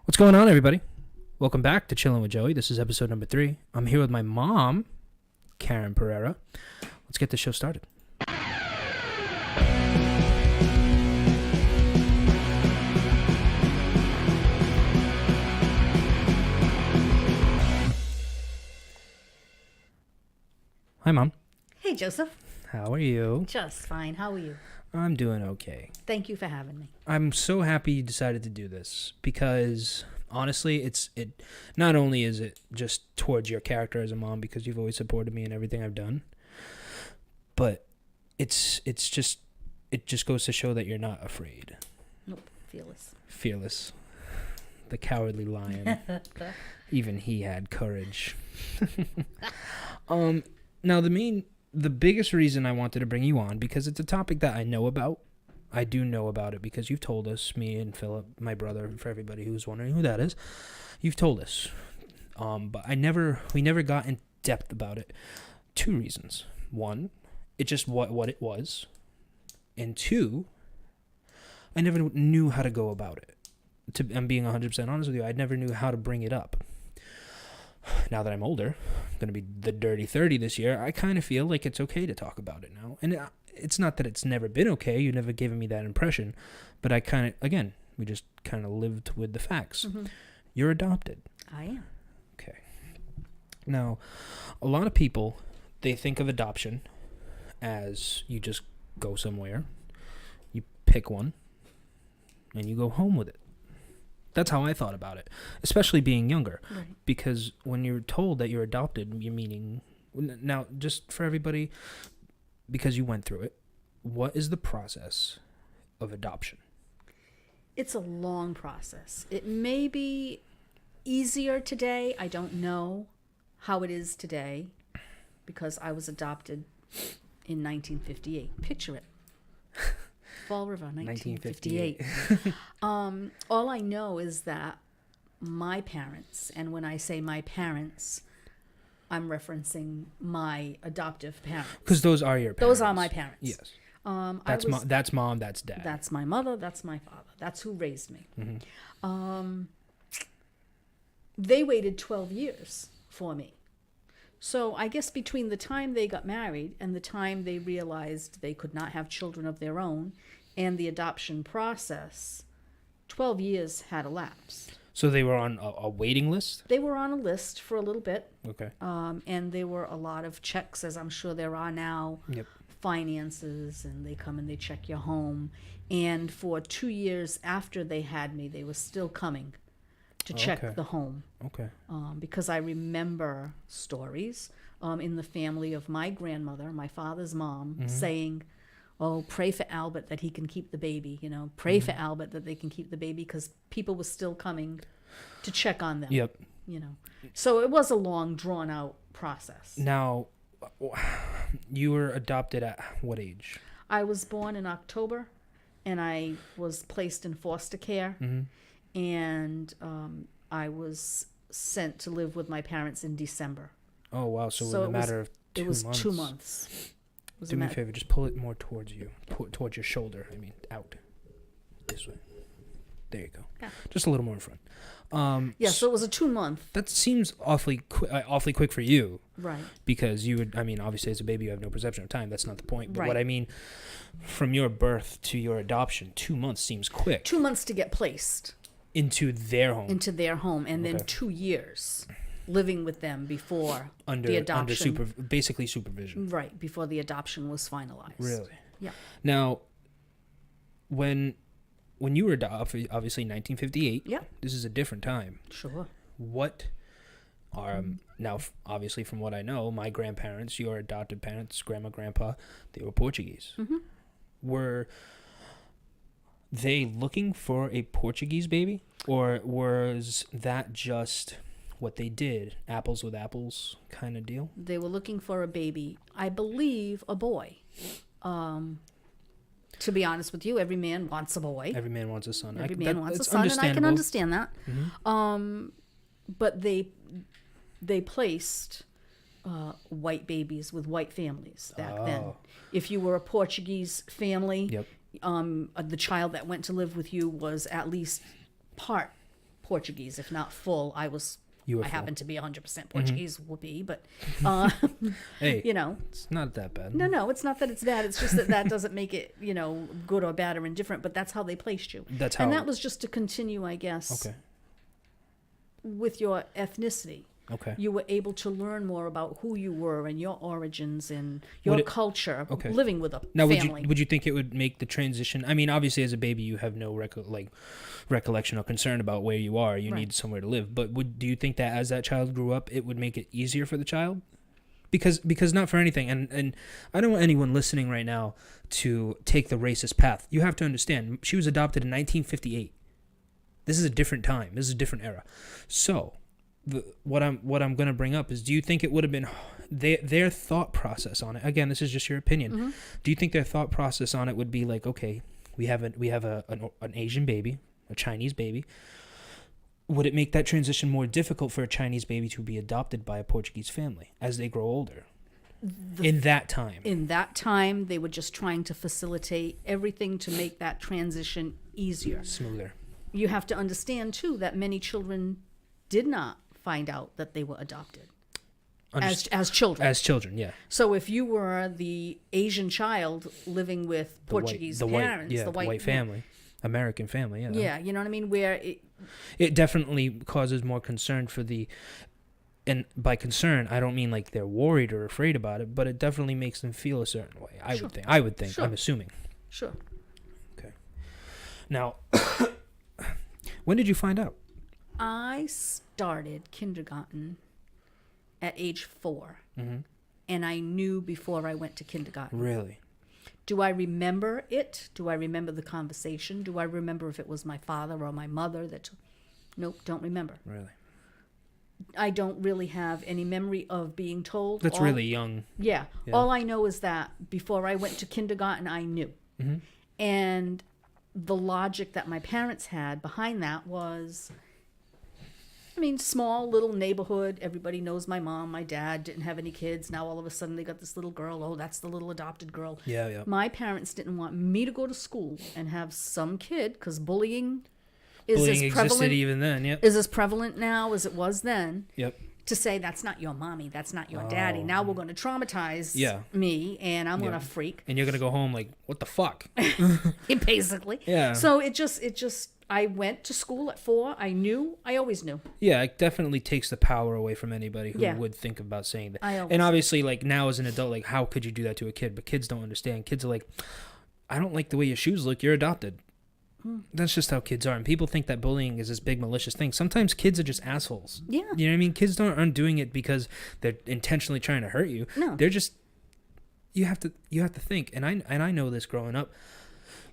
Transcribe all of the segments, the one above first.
What's going on, everybody? Welcome back to Chillin with Joey. This is episode number 3. I'm here with my mom, Karan Pereira. Let's get the show started. Hi, Mom. Hey, Joseph. How are you? Just fine. How are you? I'm doing okay. Thank you for having me. I'm so happy you decided to do this because honestly, it not only is it just towards your character as a mom because you've always supported me in everything I've done, but it just goes to show that you're not afraid. Nope. Fearless. Fearless. The cowardly lion. Even he had courage. Now the biggest reason I wanted to bring you on, because it's a topic that I know about. I do know about it because you've told us, me and Philip, my brother, for everybody who's wondering who that is, you've told us. But we never got in depth about it. 2 reasons. 1, it's just what it was. And 2, I never knew how to go about it. I'm being 100% honest with you. I never knew how to bring it up. Now that I'm older, I'm going to be the dirty 30 this year, I kind of feel like it's okay to talk about it now. And it's not that it's never been okay. You've never given me that impression. But I kind of, again, we just kind of lived with the facts. Mm-hmm. You're adopted. I am. Okay. Now, a lot of people, they think of adoption as you just go somewhere, you pick one, and you go home with it. That's how I thought about it, especially being younger. Right. Because when you're told that you're adopted, you're meaning... Now, just for everybody, because you went through it, what is the process of adoption? It's a long process. It may be easier today. I don't know how it is today because I was adopted in 1958. Picture it. Fall River, 1958. All I know is that my parents, and when I say my parents, I'm referencing my adoptive parents. Because those are your parents. Those are my parents. Yes. That's mom, that's dad. That's my mother, that's my father. That's who raised me. Mm-hmm. They waited 12 years for me. So I guess between the time they got married and the time they realized they could not have children of their own and the adoption process, 12 years had elapsed. So they were on a waiting list? They were on a list for a little bit. Okay. And there were a lot of checks, as I'm sure there are now. Yep. Finances, and they come and they check your home. And for 2 years after they had me, they were still coming to check the home. Okay. Because I remember stories in the family of my grandmother, my father's mom, mm-hmm. saying, "Oh, pray for Albert that he can keep the baby. Pray mm-hmm. for Albert that they can keep the baby," because people were still coming to check on them. Yep. So it was a long, drawn out process. Now, you were adopted at what age? I was born in October, and I was placed in foster care. Mm-hmm. And I was sent to live with my parents in December. Oh, wow. So in a matter of 2 months. It was 2 months. Do me a favor. Just pull it more towards you. Towards your shoulder. I mean, out. This way. There you go. Yeah. Just a little more in front. So it was a 2 month. That seems awfully quick for you. Right. Because obviously as a baby you have no perception of time. That's not the point. But right. What I mean, from your birth to your adoption, 2 months seems quick. 2 months to get placed. Into their home. And then 2 years living with them before the adoption. Basically supervision. Right, before the adoption was finalized. Really? Yeah. Now, when you were adopted, obviously 1958, yeah. This is a different time. Sure. What are, now, obviously from what I know, my grandparents, your adopted parents, grandma, grandpa, they were Portuguese. Mm-hmm. Were they looking for a Portuguese baby, or was that just what they did, apples with apples kind of deal? They were looking for a baby, I believe a boy. To be honest with you, every man wants a boy. Every man wants a son. Every man wants a son, and I can understand that. Mm-hmm. But they placed white babies with white families back then. If you were a Portuguese family, yep. The child that went to live with you was at least part Portuguese, if not full. I full. happen to be 100% Portuguese, whoopee, but, Hey, you know. it's not that bad. No, it's not that it's bad. It's just that doesn't make it, good or bad or indifferent, but that's how they placed you. That's how. And that was just to continue, I guess, Okay. with your ethnicity. Okay. You were able to learn more about who you were and your origins and your culture, living with a family. Would you think it would make the transition? I mean, obviously, as a baby, you have no recollection or concern about where you are. You need somewhere to live. But do you think that as that child grew up, it would make it easier for the child? Because not for anything, and I don't want anyone listening right now to take the racist path. You have to understand, she was adopted in 1958. This is a different time. This is a different era. So. What I'm going to bring up is, do you think it would have been their thought process on it? Again, this is just your opinion. Mm-hmm. Do you think their thought process on it would be like, okay, we have an Asian baby, a Chinese baby. Would it make that transition more difficult for a Chinese baby to be adopted by a Portuguese family as they grow older? In that time, they were just trying to facilitate everything to make that transition easier, smoother. You have to understand too that many children did not find out that they were adopted as children. Yeah. So if you were the Asian child living with Portuguese parents, the white family, American family, yeah. Yeah, you know what I mean? Where it definitely causes more concern and by concern, I don't mean like they're worried or afraid about it, but it definitely makes them feel a certain way. I would think. Sure. I'm assuming. Sure. Okay. Now, when did you find out? I started kindergarten at age 4, and I knew before I went to kindergarten. Really? Do I remember it? Do I remember the conversation? Do I remember if it was my father or my mother that... Nope, don't remember. Really? I don't really have any memory of being told. That's really young. Yeah. All I know is that before I went to kindergarten, I knew. Mm-hmm. And the logic that my parents had behind that was... I mean, small little neighborhood. Everybody knows my mom. My dad didn't have any kids. Now all of a sudden they got this little girl. Oh, that's the little adopted girl. Yeah, yeah. My parents didn't want me to go to school and have some kid, because bullying is as prevalent. Existed even then. Yep. Is as prevalent now as it was then. Yep. To say that's not your mommy, that's not your daddy. Now we're going to traumatize me, and I'm going to freak. And you're going to go home like, what the fuck? Basically. Yeah. So it just. I went to school at 4. I always knew. Yeah, it definitely takes the power away from anybody who would think about saying that. And obviously, like, now as an adult, like, how could you do that to a kid? But kids don't understand. Kids are like, I don't like the way your shoes look. You're adopted. That's just how kids are. And people think that bullying is this big malicious thing. Sometimes kids are just assholes. Yeah. You know what I mean? Kids aren't doing it because they're intentionally trying to hurt you. No. They're just, you have to think. And I know this growing up.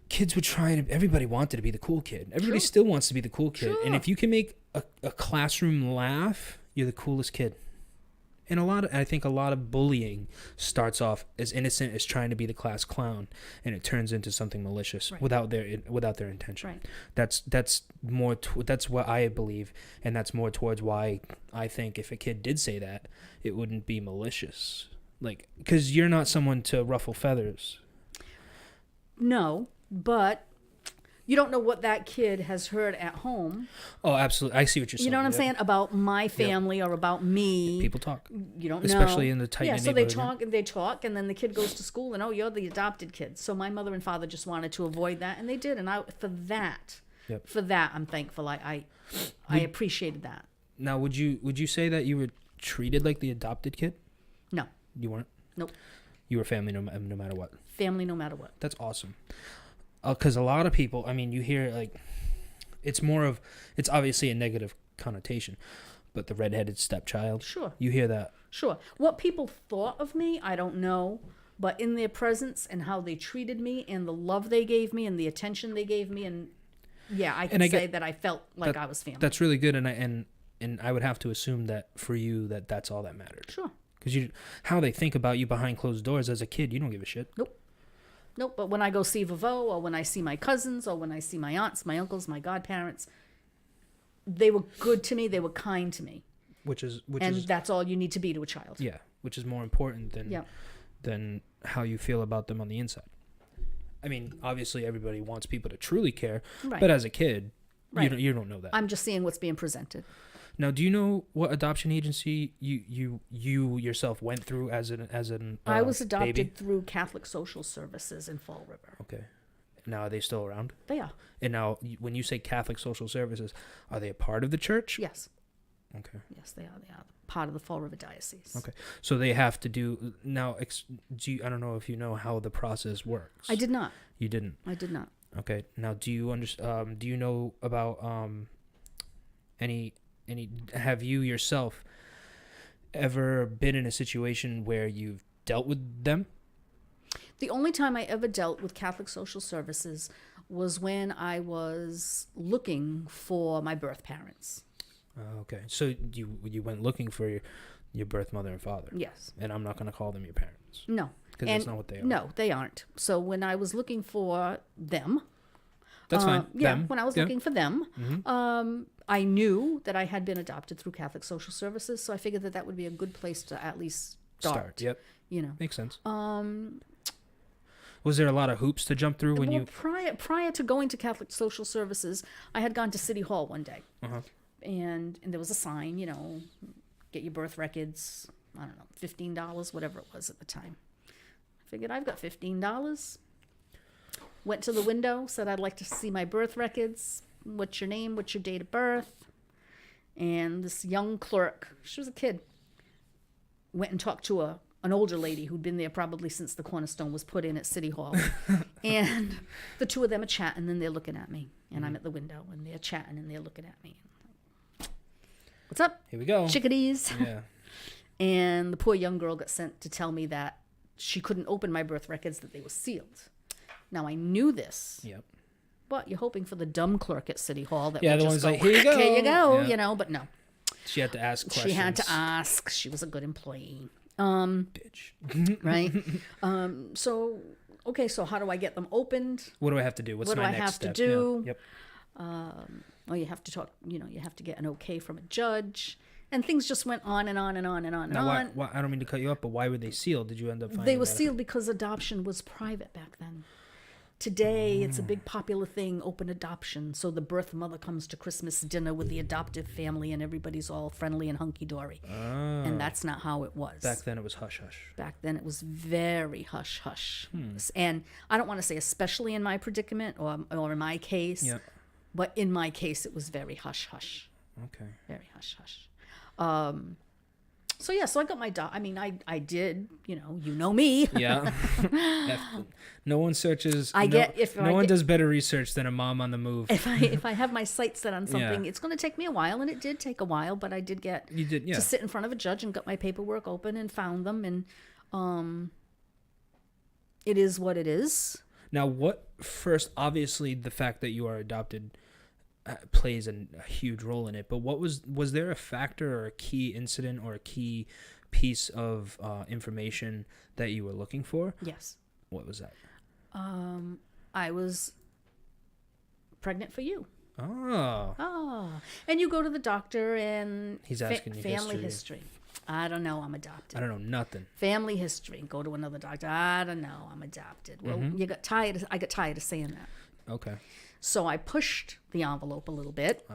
Kids would everybody wanted to be the cool kid. Everybody still wants to be the cool kid. Sure. And if you can make a classroom laugh, you're the coolest kid. And I think a lot of bullying starts off as innocent as trying to be the class clown, and it turns into something malicious without their intention. Right. That's what I believe, and that's more towards why I think if a kid did say that, it wouldn't be malicious. Like, because you're not someone to ruffle feathers. No. But you don't know what that kid has heard at home. Oh, absolutely. I see what you're saying. You know what I'm saying? About my family or about me. People talk. You don't know. Especially in the tight-knit neighborhood. So they talk, and then the kid goes to school, and, oh, you're the adopted kid. So my mother and father just wanted to avoid that, and they did. And for that, I'm thankful. I appreciated that. Now, would you say that you were treated like the adopted kid? No. You weren't? Nope. You were family no matter what? Family no matter what. That's awesome. Because a lot of people, I mean, you hear, like, it's obviously a negative connotation, but the redheaded stepchild. Sure. You hear that. Sure. What people thought of me, I don't know, but in their presence and how they treated me and the love they gave me and the attention they gave me, and I can say that I felt like I was family. That's really good, and I would have to assume that for you that's all that mattered. Sure. Because how they think about you behind closed doors as a kid, you don't give a shit. Nope, but when I go see Vavo, or when I see my cousins, or when I see my aunts, my uncles, my godparents, they were good to me. They were kind to me. And that's all you need to be to a child. Yeah, which is more important than how you feel about them on the inside. I mean, obviously everybody wants people to truly care, but as a kid, Right. You don't know that. I'm just seeing what's being presented. Now, do you know what adoption agency you yourself went through as an I was adopted baby? through Catholic Social Services in Fall River. Okay. Now, are they still around? They are. And now, when you say Catholic Social Services, are they a part of the church? Yes. Okay. Yes, they are. They are part of the Fall River Diocese. Okay. So they have to do now. I don't know if you know how the process works. I did not. You didn't. I did not. Okay. Now, do you understand? Do you know about any? Have you yourself ever been in a situation where you've dealt with them? The only time I ever dealt with Catholic Social Services was when I was looking for my birth parents. Okay. So you went looking for your birth mother and father. Yes. And I'm not going to call them your parents. No. Because that's not what they are. No, they aren't. So when I was looking for them, that's fine. Yeah, them. when I was looking for them, I knew that I had been adopted through Catholic Social Services, so I figured that would be a good place to at least start. Yep. You know. Makes sense. Was there a lot of hoops to jump through when you? Prior to going to Catholic Social Services, I had gone to City Hall one day, and there was a sign, you know, get your birth records. I don't know, $15, whatever it was at the time. I figured I've got $15. Went to the window, said I'd like to see my birth records. What's your name? What's your date of birth? And this young clerk, she was a kid, went and talked to an older lady who'd been there probably since the cornerstone was put in at City Hall. And the two of them are chatting, and they're looking at me. And I'm at the window, and they're chatting, and they're looking at me. What's up? Here we go. Chickadees. Yeah. And the poor young girl got sent to tell me that she couldn't open my birth records, that they were sealed. Now, I knew this. Yep. But you're hoping for the dumb clerk at City Hall that Yeah, would the just one's go, like, here you go. Here you go, Yeah. you know, but no. She had to ask questions. She had to ask. She was a good employee. Bitch. Right? So how do I get them opened? What do I have to do? What's What do my I next have step? to do? Yeah. Yep. Oh, you have to talk, you know, you have to get an okay from a judge. And things just went on and on and on and on and Now, on. why, I don't mean to cut you up, but why were they sealed? Did you end up finding They were that out? sealed because adoption was private back then. Today, it's a big popular thing, open adoption. So the birth mother comes to Christmas dinner with the adoptive family and everybody's all friendly and hunky-dory. And that's not how it was. Back then it was hush-hush. Back then, it was very hush-hush. And I don't want to say especially in my predicament or in my case, Yeah. but in my case, it was very hush-hush. Okay. Very hush-hush. So I got my I did, you know me. Yeah. No one searches. No one does better research than a mom on the move. If I have my sights set on something, Yeah. it's going to take me a while, and it did take a while, but I did get to sit in front of a judge and got my paperwork open and found them, and it is what it is. Now, obviously the fact that you are adopted plays a huge role in it, but was there a factor or a key incident or a key piece of information that you were looking for? Yes. What was that? I was pregnant for you. Oh. And you go to the doctor and He's asking you family history. I don't know, I'm adopted. I don't know nothing. Family history. Go to another doctor. I don't know, I'm adopted. Well, I got tired of saying that. Okay. So I pushed the envelope a little bit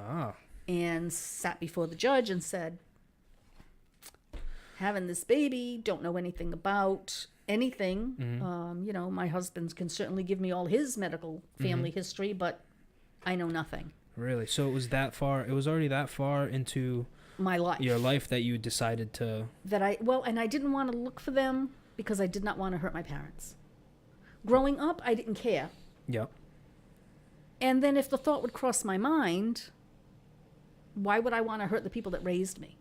and sat before the judge and said, having this baby, don't know anything about anything. You know, my husband can certainly give me all his medical family history, but I know nothing. Really? So it was that far? It was already that far into My life. your life that you decided to... And I didn't want to look for them because I did not want to hurt my parents. Growing up, I didn't care. Yep. And then if the thought would cross my mind, why would I want to hurt the people that raised me?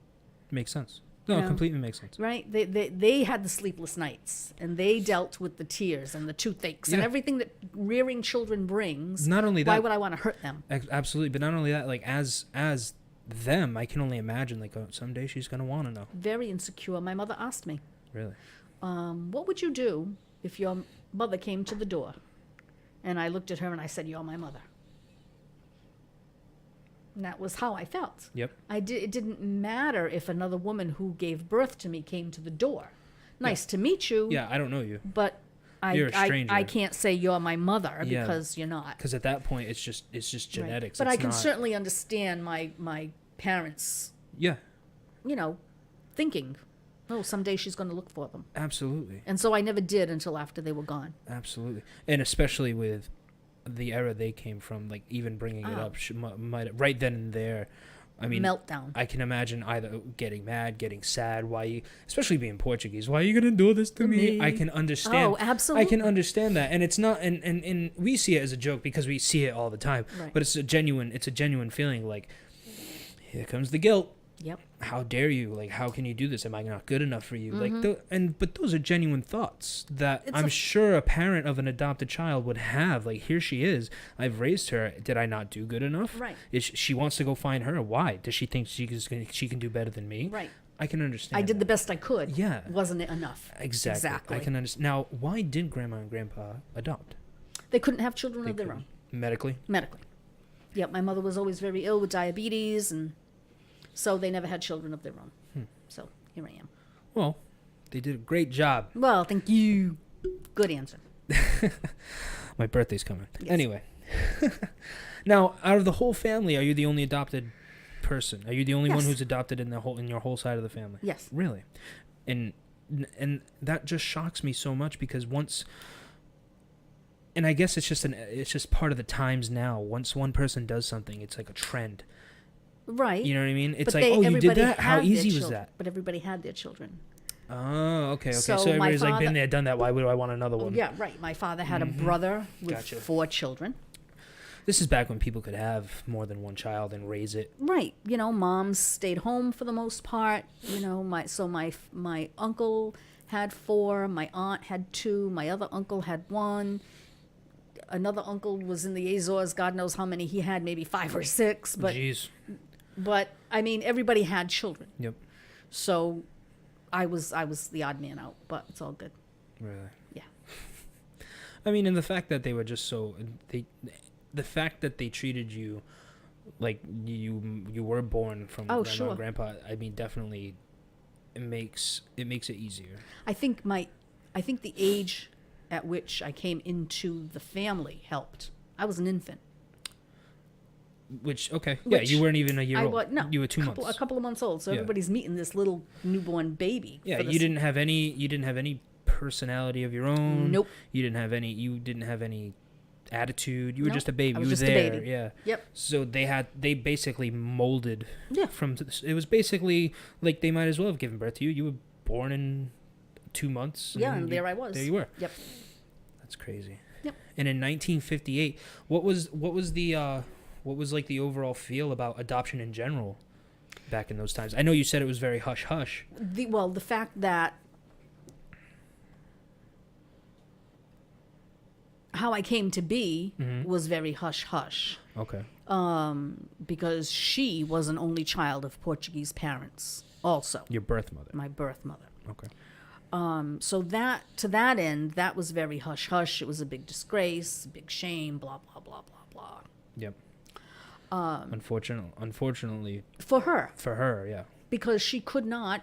Makes sense. No, it completely makes sense. Right? They had the sleepless nights, and they dealt with the tears and the toothaches and everything that rearing children brings. Not only that... Why would I want to hurt them? Absolutely. But not only that, like, as them, I can only imagine, like, someday she's going to want to know. Very insecure. My mother asked me, Really? what would you do if your mother came to the door? And I looked at her and I said, you're my mother. And that was how I felt. Yep. It didn't matter if another woman who gave birth to me came to the door. Nice to meet you. Yeah, I don't know you. But You're a stranger. I can't say you're my mother Yeah. because you're not. Because at that point, it's just genetics. But It's I can not- certainly understand my parents, Yeah, thinking, oh, someday she's going to look for them. absolutely. And so I never did until after they were gone. Absolutely. And especially with the era they came from, like even bringing it Oh. up might right then and there. I mean, Meltdown. I can imagine either getting mad, getting sad. Why you, especially being Portuguese, why are you gonna do this to me? I can understand. Oh, absolutely. I can understand that, and it's not, and we see it as a joke because we see it all the time. Right. But it's a genuine feeling. Like, here comes the guilt. Yep. How dare you? Like, how can you do this? Am I not good enough for you? Mm-hmm. But those are genuine thoughts that It's I'm sure a parent of an adopted child would have. Like, here she is. I've raised her. Did I not do good enough? Right. She wants to go find her. Why? Does she think she can do better than me? Right. I can understand. I did the that. best I could. Yeah. Wasn't it enough? Exactly. I can understand. Now, why did Grandma and Grandpa adopt? They couldn't have children of their couldn't. own. Medically? Medically. Yep, my mother was always very ill with diabetes, and so they never had children of their own. So here I am. Well, they did a great job. Well, thank you. Good answer. My birthday's coming. Yes. Anyway. Now, out of the whole family, are you the only adopted person? Are you the only one Yes. who's adopted in your whole side of the family? Yes. Really? And that just shocks me so much because once, and I guess it's just part of the times now. Once one person does something, it's like a trend. Right. You know what I mean? It's But like, oh, you did everybody that? How had their easy was children. that? But everybody had their children. Oh, okay. So So my everybody's like father- been there, done that. Why would I want another Oh, one? yeah, right. My father had a brother with Gotcha. 4 children. This is back when people could have more than one child and raise it. Right. Moms stayed home for the most part. My uncle had 4, my aunt had 2, my other uncle had 1. Another uncle was in the Azores, God knows how many he had, maybe 5 or 6, Jeez. but I mean everybody had children. Yep. So I was the odd man out, but it's all good. Really. Yeah. I mean, and the fact that they were just the fact that they treated you like you were born from Oh, grandma sure. and grandpa. I mean, definitely, it makes it easier. I think the age at which I came into the family helped. I was an infant. Which yeah, Which you weren't even a year I old. was no, You were 2 a months. couple of months old. So Yeah. everybody's meeting this little newborn baby. Yeah, for you this- didn't have any personality of your own. Nope. You didn't have any attitude. You were Nope. just a baby. I You was were just a there. baby. Yeah. Yep. So they basically molded. Yeah. It was basically like they might as well have given birth to you. You were born in 2 months. Yeah, and there I was. There you were. Yep. That's crazy. Yep. And in 1958, what was like the overall feel about adoption in general back in those times? I know you said it was very hush hush. The fact that how I came to be was very hush hush. Okay. Because she was an only child of Portuguese parents also, Your birth mother. my birth mother. Okay. So that to that end, that was very hush hush. It was a big disgrace, big shame, blah blah blah blah blah. Yep. Unfortunately For her, for her, yeah. because she could not,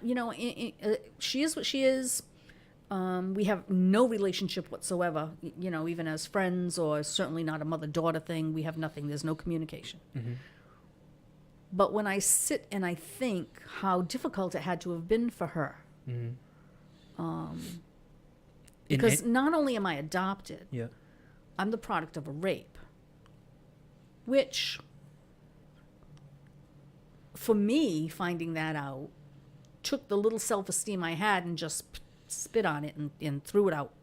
she is what she is. We have no relationship whatsoever, even as friends, or certainly not a mother-daughter thing. We have nothing. There's no communication. But when I sit and I think how difficult it had to have been for her, because not only am I adopted, Yeah. I'm the product of a rape, which, for me, finding that out, took the little self-esteem I had and just spit on it and threw it out.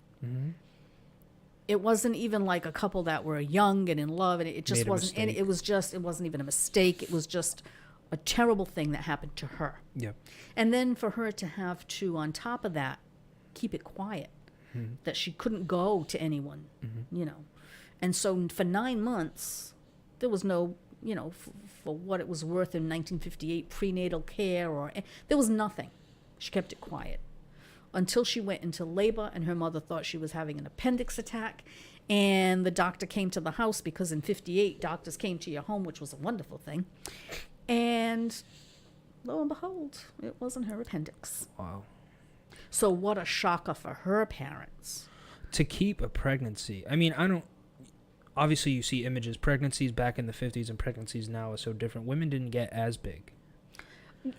It wasn't even like a couple that were young and in love, and it just Made a wasn't. And mistake. it wasn't even a mistake. It was just a terrible thing that happened to her. Yeah. And then for her to have to, on top of that, keep it quiet, that she couldn't go to anyone, And so for 9 months, there was no, for what it was worth in 1958, prenatal care, or there was nothing. She kept it quiet until she went into labor, and her mother thought she was having an appendix attack. And the doctor came to the house, because in 58, doctors came to your home, which was a wonderful thing. And lo and behold, it wasn't her appendix. Wow. So what a shocker for her parents. to keep a pregnancy. I mean, I don't. Obviously, you see images. Pregnancies back in the 50s and pregnancies now are so different. Women didn't get as big.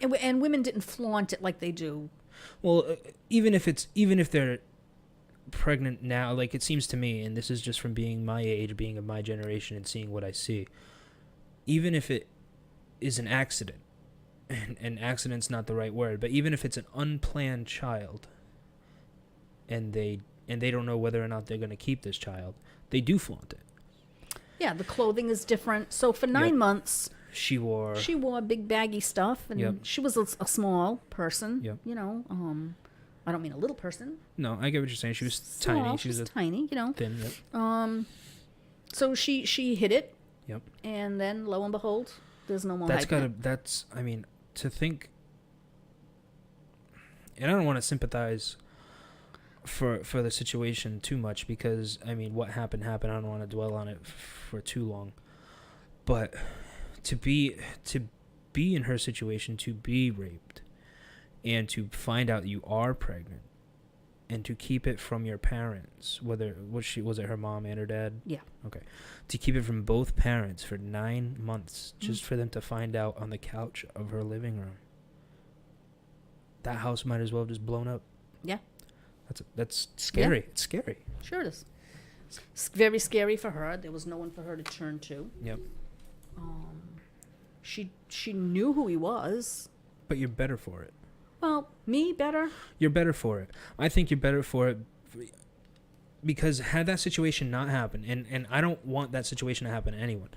And women didn't flaunt it like they do. Well, even if they're pregnant now, like it seems to me, and this is just from being my age, being of my generation, and seeing what I see. Even if it is an accident, and accident's not the right word, but even if it's an unplanned child, and they don't know whether or not they're going to keep this child, they do flaunt it. Yeah, the clothing is different. So for 9 months, she wore big baggy stuff, and she was a small person. Yep. You know, I don't mean a little person. No, I get what you're saying. She was Small, tiny. She was tiny, you know. thin. Yep. So she hit it. Yep. And then, lo and behold, there's no more. That's. I mean, to think. And I don't want to sympathize for the situation too much, because I mean, what happened. I don't want to dwell on it for too long. But to be in her situation, to be raped, and to find out you are pregnant, and to keep it from your parents, was it her mom and her dad? Yeah. Okay. To keep it from both parents for 9 months, just for them to find out on the couch of her living room. That house might as well have just blown up. Yeah. That's scary. Yeah. It's scary. Sure it is. It's very scary for her. There was no one for her to turn to. Yep. She knew who he was. But you're better for it. Well, me better? You're better for it. I think you're better for it because had that situation not happened, and I don't want that situation to happen to anyone,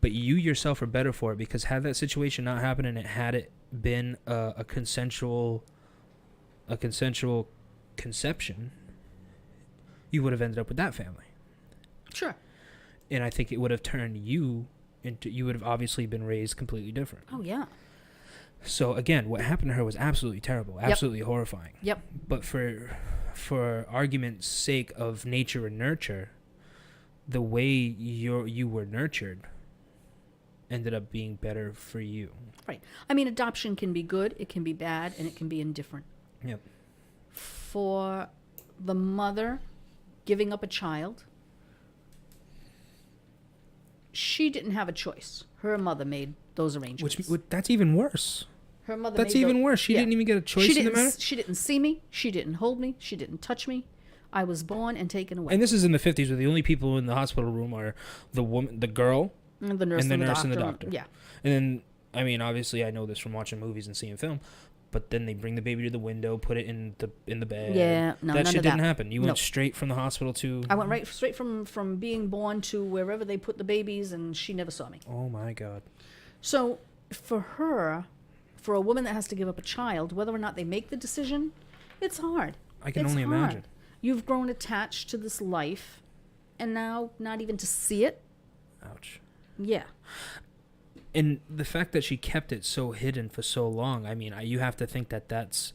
but you yourself are better for it, because had that situation not happened and had it been a consensual conception, you would have ended up with that family. Sure. And I think it would have turned you would have obviously been raised completely different. Oh, yeah. So again, what happened to her was absolutely terrible, absolutely horrifying. Yep. But for argument's sake of nature and nurture, the way you were nurtured ended up being better for you. Right. I mean, adoption can be good, it can be bad, and it can be indifferent. Yep. For the mother giving up a child, she didn't have a choice. Her mother made those arrangements. Which that's even worse. Her mother. That's even worse. She didn't even get a choice in the matter. She didn't see me. She didn't hold me. She didn't touch me. I was born and taken away. And this is in the 50s, where the only people in the hospital room are the woman, the girl, and the nurse, and the doctor. Yeah. And then, I mean, obviously, I know this from watching movies and seeing film. But then they bring the baby to the window, put it in the bed. Yeah, no, that none shit of that. didn't happen. You went straight from the hospital to. I went straight from being born to wherever they put the babies, and she never saw me. Oh my God. So for her, for a woman that has to give up a child, whether or not they make the decision, it's hard. I can only imagine. You've grown attached to this life, and now not even to see it. Ouch. Yeah. And the fact that she kept it so hidden for so long, I mean, you have to think that that's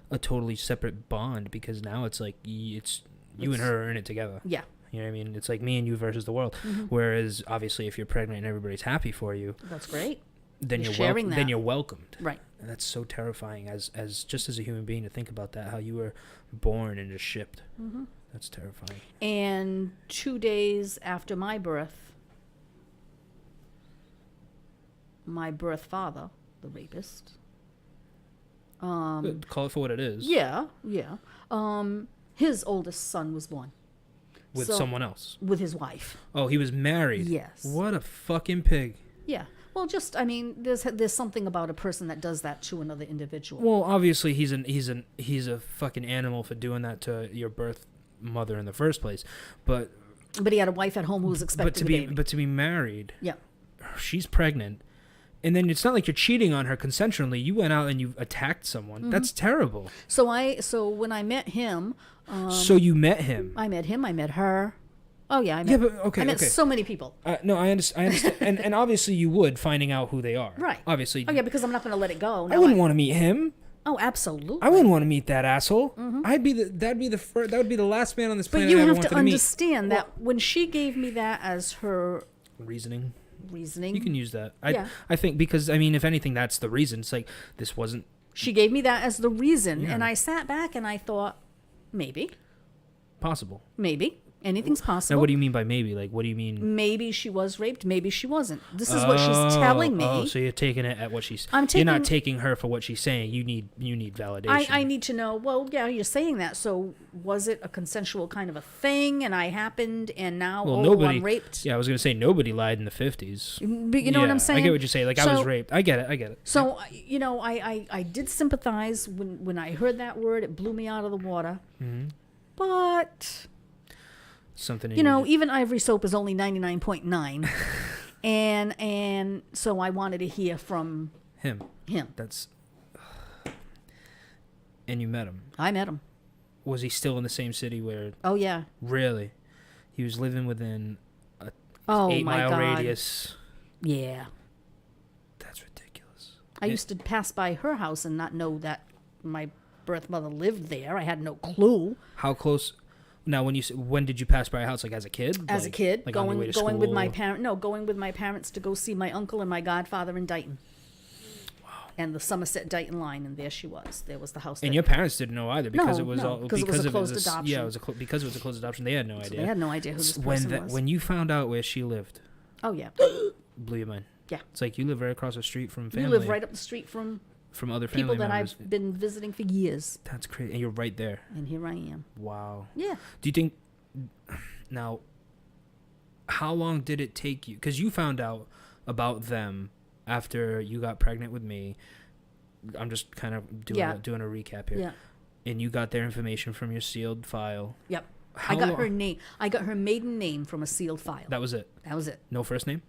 a totally separate bond, because now it's like it's you and her are in it together. Yeah. You know what I mean? It's like me and you versus the world. Mm-hmm. Whereas obviously if you're pregnant and everybody's happy for you, that's great. Then you're sharing that. Then you're welcomed. Right. And that's so terrifying as just as a human being to think about that, how you were born and just shipped. Mm-hmm. That's terrifying. And 2 days after my birth, my birth father, the rapist. Call it for what it is. Yeah. His oldest son was born. With someone else? With his wife. Oh, he was married? Yes. What a fucking pig. Yeah. Well, just, I mean, there's something about a person that does that to another individual. Well, obviously he's a fucking animal for doing that to your birth mother in the first place. But he had a wife at home who was expecting a baby. But to be married. Yeah. She's pregnant. And then it's not like you're cheating on her consensually. You went out and you attacked someone. Mm-hmm. That's terrible. So when I met him... so you met him? I met him. I met her. Oh, yeah. I met so many people. No, I understand. and obviously you would, finding out who they are. Right. Obviously. Oh, yeah, because I'm not going to let it go. I wouldn't want to meet him. Oh, absolutely. I wouldn't want to meet that asshole. Mm-hmm. That would be the last man on this planet I ever wanted to meet. But you have to understand that when she gave me that as her... reasoning. You can use that. I think because, I mean, if anything, that's the reason. It's like, this wasn't... She gave me that as the reason, and I sat back and I thought, maybe. possible. Maybe. Anything's possible. Now, what do you mean by maybe? Like, what do you mean? Maybe she was raped. Maybe she wasn't. This is what she's telling me. Oh, so you're taking it at what she's... You're not taking her for what she's saying. You need validation. I need to know, well, yeah, you're saying that. So was it a consensual kind of a thing and I happened and now, I'm raped? Yeah, I was going to say nobody lied in the 50s. But you know what I'm saying? I get what you say. Like, I was raped. I get it. So, you know, I did sympathize when I heard that word. It blew me out of the water. Mm-hmm. But... Something you know, even Ivory Soap is only 99.9. and so I wanted to hear from him. That's... And you met him. I met him. Was he still in the same city where... Oh, yeah. Really? He was living within a 8-mile radius. Yeah. That's ridiculous. I used to pass by her house and not know that my birth mother lived there. I had no clue. How close... Now, when did you pass by a house? Like as a kid? As a kid, like going with my parents. going with my parents to go see my uncle and my godfather in Dighton. Wow. And the Somerset Dighton line, and there she was. There was the house. And your parents didn't know either because it was a closed adoption. Yeah, because it was a closed adoption. They had no idea. They had no idea who this person was. When you found out where she lived. Oh yeah. Blew your mind. Yeah. It's like you live right across the street from family. You live right up the street from other family people that members. I've been visiting for years. That's crazy, and you're right there. And here I am. Wow. Yeah. Do you think? Now, how long did it take you? Because you found out about them after you got pregnant with me. I'm just kind of doing a recap here. Yeah. And you got their information from your sealed file. Yep. I got her name. I got her maiden name from a sealed file. That was it. No first name?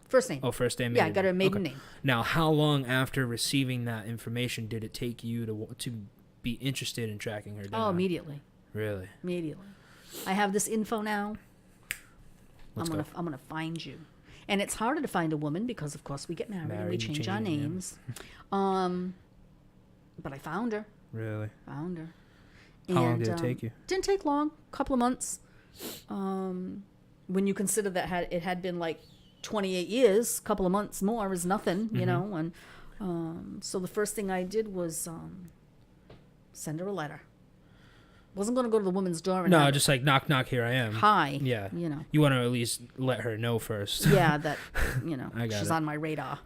First name. Oh, first name. Yeah, I got her maiden name. Now, how long after receiving that information did it take you to be interested in tracking her down? Oh, immediately. Really? Immediately. I have this info now. I'm gonna find you, and it's harder to find a woman because, of course, we get married and we change our names. But I found her. Really? Found her. How long did it take you? Didn't take long. Couple of months. When you consider that it had been like 28 years, couple of months more is nothing, you know. And so the first thing I did was send her a letter. Wasn't going to go to the woman's door. No, just like knock, knock. Here I am. Hi. Yeah. You know. You want to at least let her know first. Yeah, that she's it. on my radar.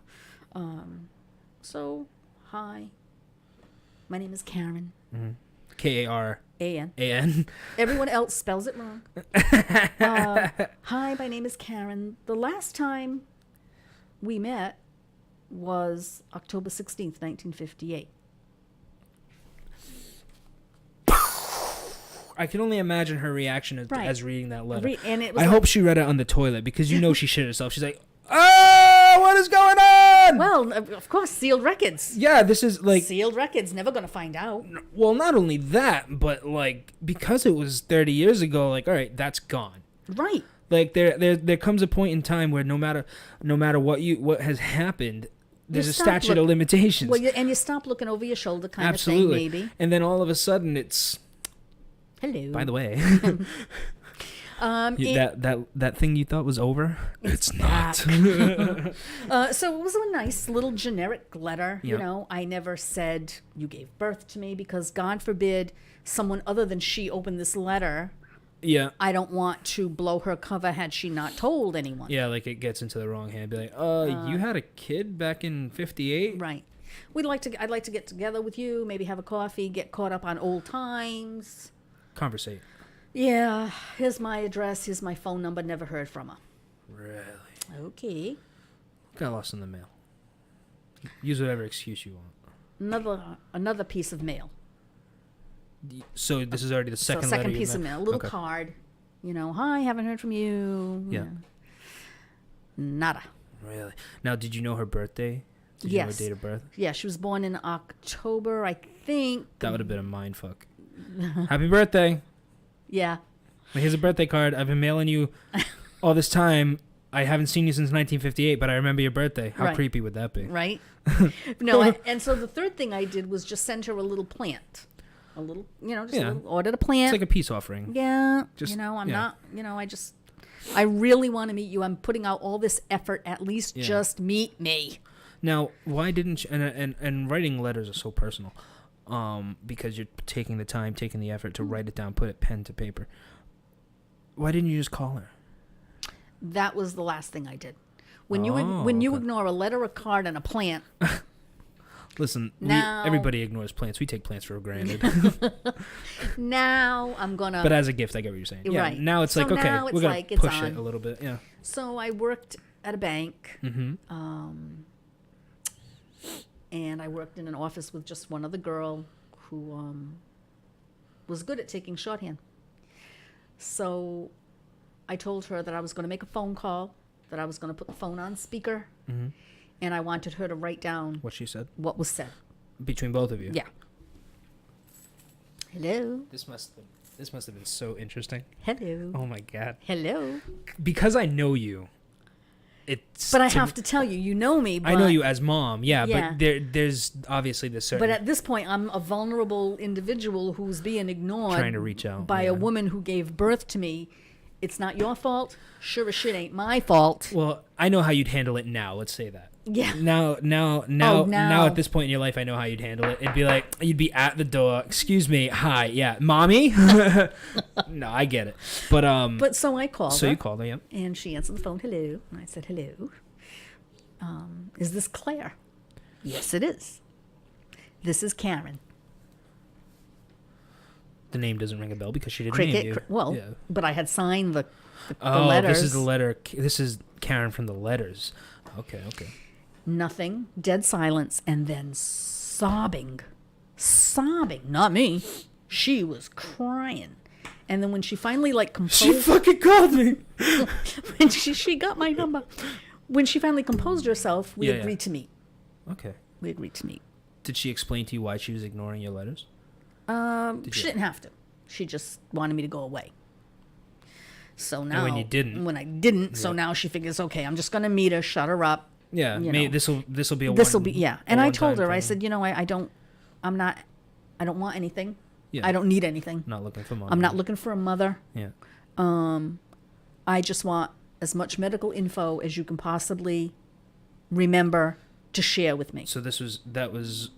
So, hi. My name is Karen. Mm-hmm. Karan. A-N. Everyone else spells it wrong. Hi, my name is Karen. The last time we met was October 16th, 1958. I can only imagine her reaction as reading that letter. And it was I hope she read it on the toilet because you know she shit herself. She's like, "Oh, what is going on?" Well, of course, sealed records. Yeah, this is like sealed records. Never gonna find out. Well, not only that, but like because it was 30 years ago. Like, all right, that's gone. Right. Like there comes a point in time where no matter what has happened, there's a statute of limitations. Well, and you stop looking over your shoulder, kind of thing, maybe. And then all of a sudden, it's. Hello. By the way, that thing you thought was over, it's not. So it was a nice little generic letter. Yep. You know, I never said you gave birth to me because God forbid someone other than she opened this letter. Yeah. I don't want to blow her cover had she not told anyone. Yeah, like it gets into the wrong hand. Be like, you had a kid back in 58? Right. I'd like to get together with you, maybe have a coffee, get caught up on old times. Conversate. Yeah. Here's my address. Here's my phone number. Never heard from her. Really? Okay. Got lost in the mail. Use whatever excuse you want. Another piece of mail. So this is already the second letter. Second piece of mail. A little card. You know, hi, haven't heard from you. Yeah. Nada. Really? Now, did you know her birthday? Did you know her date of birth? Yeah, she was born in October, I think. That would have been a mind fuck. Happy birthday. Yeah. Here's a birthday card. I've been mailing you all this time. I haven't seen you since 1958, but I remember your birthday. How creepy would that be? Right? No, and so the third thing I did was just send her a little plant. A little, ordered a plant. It's like a peace offering. Yeah. I'm not, I really want to meet you. I'm putting out all this effort. At least just meet me. Now, why didn't you, and writing letters are so personal, because you're taking the time, taking the effort to write it down, put it pen to paper. Why didn't you just call her? That was the last thing I did. When you ignore a letter, a card, and a plant. Listen, Now- everybody ignores plants. We take plants for granted. Now I'm gonna. But as a gift, I get what you're saying. Yeah, Right. now it's So like, okay, now we're it's going like to it's push on. it a little bit. Yeah. So I worked at a bank. Mm-hmm. And I worked in an office with just one other girl who was good at taking shorthand. So I told her that I was going to make a phone call, that I was going to put the phone on speaker, Mm-hmm. and I wanted her to write down What she said? what was said. Between both of you? Yeah. Hello. This must have been so interesting. Hello. Oh, my God. Hello. Because I know you. It's But I have to tell you, you know me. But, I know you as mom, yeah. Yeah. But there's obviously this certain... But at this point, I'm a vulnerable individual who's being ignored. Trying to reach out, by yeah. a woman who gave birth to me. It's not your fault. Sure as shit ain't my fault. Well, I know how you'd handle it now. Let's say that. Yeah. Now at this point in your life, I know how you'd handle it. It'd be like, you'd be at the door. Excuse me. Hi. Yeah. Mommy? No, I get it. But so I called So her. you called her, yep. And she answered the phone. Hello. And I said, hello. Is this Claire? Yes, it is. This is Karen. The name doesn't ring a bell because she didn't name you. Yeah. But I had signed the Oh, letters. this is the letter. This is Karen from the letters. Okay. Nothing. Dead silence. And then sobbing. Sobbing. Not me. She was crying. And then when she finally composed... She fucking called me. when she got my number. When she finally composed herself, we agreed to meet. Okay. We agreed to meet. Did she explain to you why she was ignoring your letters? She didn't have to. She just wanted me to go away. So now... when you didn't. When I didn't. So now she figures, okay, I'm just going to meet her, shut her up. Yeah, this will be a This will one- be, yeah. a And I one-time told her, I thing. said, I don't want anything. Yeah. I don't need anything. Not looking for money. I'm not looking for a mother. Yeah. I just want as much medical info as you can possibly remember to share with me. So that was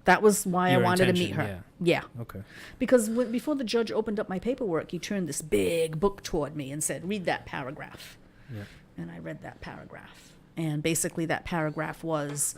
That was why I your wanted to intention, meet her. Yeah. Okay. Because before the judge opened up my paperwork, he turned this big book toward me and said, read that paragraph. Yeah. And I read that paragraph. And basically that paragraph was,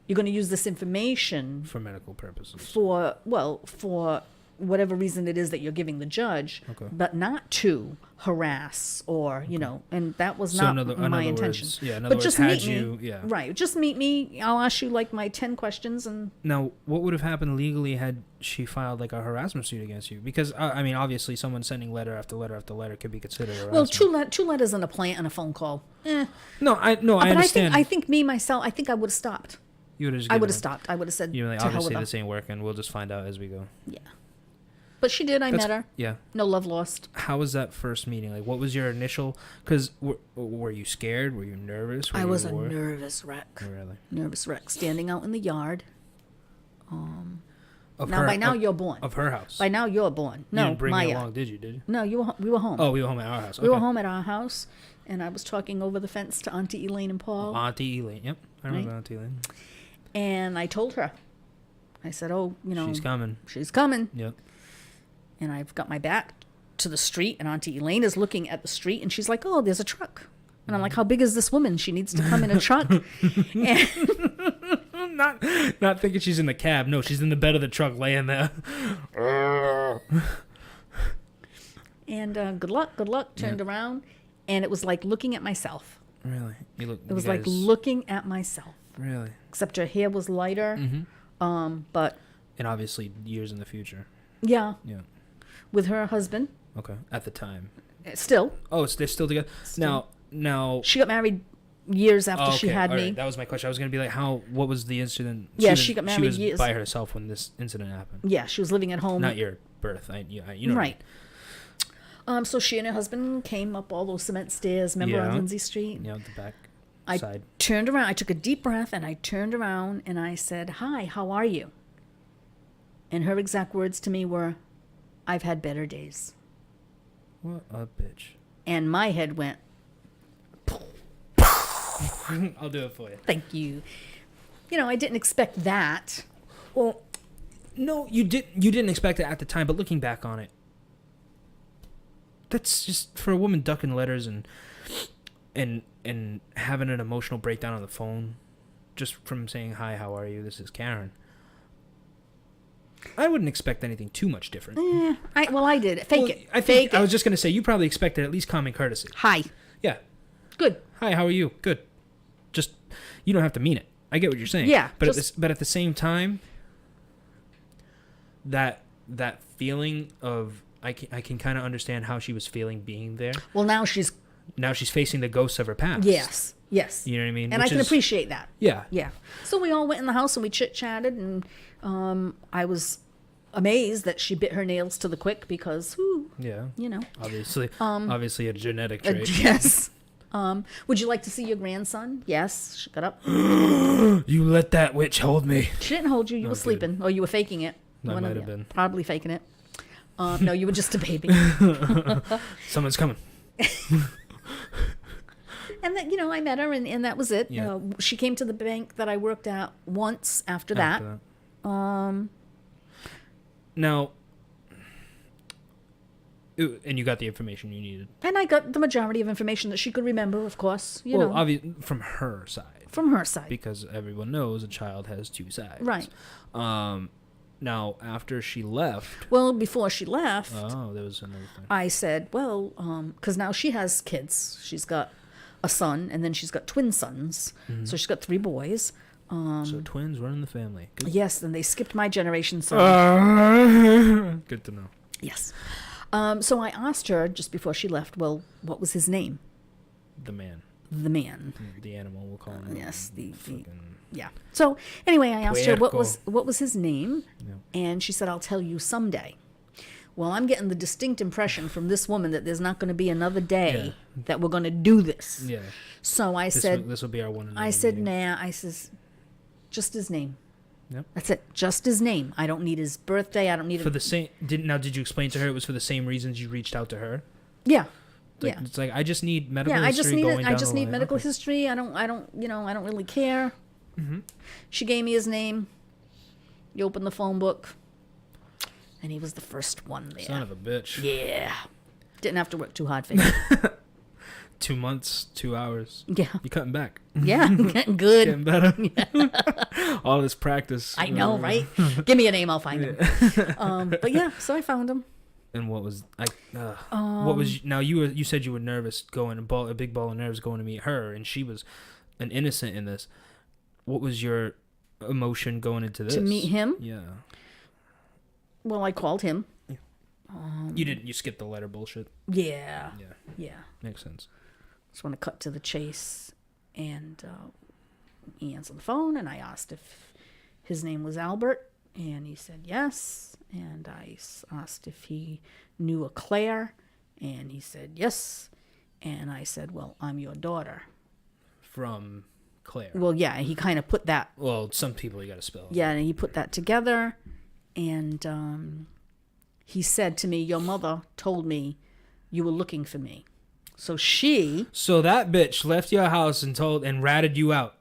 you're going to use this information For medical purposes. for whatever reason it is that you're giving the judge, Okay. but not to harass or, and that was So not in other my words- intention. yeah, in other but words, just had meet you- me. yeah. Right. Just meet me. I'll ask you my 10 questions and Now, what would have happened legally had she filed a harassment suit against you? Because obviously, someone sending letter after letter after letter could be considered harassment. well, two letters and a plant and a phone call. No, I But understand. I think myself, I think I would have stopped. You would have just I given would have her- stopped. I would have said, You're like, to hell obviously with this ain't working. We'll just find out as we go. Yeah. But she did. I met her. Yeah. No love lost. How was that first meeting? What was your initial? Because were you scared? Were you nervous? Were I you was a worried? nervous wreck. Really? Nervous wreck. Standing out in the yard. Of Now, her, by now, of, you're born. of her house. By now, you're born. You No, didn't bring my me yard. along, did you? Did you? No, we were home. Oh, we were home at our house. We were Okay. home at our house, and I was talking over the fence to Auntie Elaine and Paul, Auntie Elaine. Yep, I remember Right. Auntie Elaine. and I told her, I said, "Oh, She's coming. she's coming," Yep. and I've got my back to the street, and Auntie Elaine is looking at the street, and she's like, "Oh, there's a truck," and I'm like, "How big is this woman? She needs to come in a truck." And Not thinking she's in the cab. No, she's in the bed of the truck, laying there. And good luck. Turned around, and it was like looking at myself. Really? You look. It was like looking at myself. Really. Except her hair was lighter. Mm-hmm. But And obviously, years in the future. yeah, Yeah. with her husband Okay. At the time. still. Oh, so they're still together. Now. She got married years after Oh, she okay, had all me. right, that was my question. I was gonna be like, what was the incident? Yeah, was- she got She married was years- by herself when this incident happened. Yeah, she was living at home. Not your birth. You know. What I Right. So she and her husband came up all those cement stairs. Remember Yeah. on Lindsay Street? mean? You know, the back I side. turned around. I took a deep breath and I turned around and I said, "Hi, how are you?" And her exact words to me were, "I've had better days." What a bitch. And my head went, I'll do it for you. "Thank you." I didn't expect that. Well, no, you didn't expect it at the time, but looking back on it, that's just for a woman ducking letters and having an emotional breakdown on the phone, just from saying, "Hi, how are you? This is Karen." I wouldn't expect anything too much different. I did. Fake I it. was just gonna say you probably expected at least common courtesy. Hi. Yeah. Good. Hi, how are you? Good. Just, you don't have to mean it. I get what you're saying. Yeah. But at the same time, that feeling of I can kind of understand how she was feeling being there. Well, now she's facing the ghosts of her past. Yes. You know what I mean? And I can appreciate that. Yeah. Yeah. So we all went in the house and we chit-chatted, and I was amazed that she bit her nails to the quick because, obviously a genetic trait. Yes. Would you like to see your grandson? Yes. She got up. You let that witch hold me. She didn't hold you. You were sleeping. Or you were faking it. That might have been. Probably faking it. No, you were just a baby. Someone's coming. And that, I met her, and that was it. Yeah. She came to the bank that I worked at once after that. Now, and you got the information you needed. And I got the majority of information that she could remember, of course. Obviously, from her side. From her side. Because everyone knows a child has two sides. Right. Now, after she left... Well, before she left... Oh, there was another thing. I said, well, because now she has kids. She's got a son, and then she's got twin sons. Mm-hmm. So she's got 3 boys. So twins running the family. Good. Yes, and they skipped my generation. So good to know. Yes. So I asked her just before she left, well, what was his name? The man. The man. The animal, we'll call him. Yes, yeah. So anyway, I asked her what was his name, and she said, I'll tell you someday. Well, I'm getting the distinct impression from this woman that there's not going to be another day that we're going to do this. Yeah. So I said, this will be our one. I said, nah. I says, just his name. Yep. That's it. Just his name. I don't need his birthday. I don't need for the same. Did you explain to her it was for the same reasons you reached out to her? Yeah. It's like I just need medical history. I just need medical history. I don't really care. Mm-hmm. She gave me his name. You open the phone book, and he was the first one there. Son of a bitch. Yeah. Didn't have to work too hard for him. 2 months, 2 hours. Yeah. You're cutting back. Yeah, getting good. Getting better. Yeah. All this practice. I know, right? Give me a name, I'll find him. But yeah, so I found him. And what was now you said you were nervous a big ball of nerves going to meet her, and she was an innocent in this. What was your emotion going into this? To meet him? Yeah. Well, I called him. Yeah. You skipped the letter bullshit. Yeah. Yeah. Yeah. Makes sense. Just want to cut to the chase, and he answered the phone, and I asked if his name was Albert, and he said yes, and I asked if he knew a Claire, and he said yes, and I said, well, I'm your daughter. From Claire. Well, yeah, he kind of put that. Well, some people you got to spell. Yeah, and he put that together, and he said to me, your mother told me you were looking for me. So that bitch left your house and ratted you out.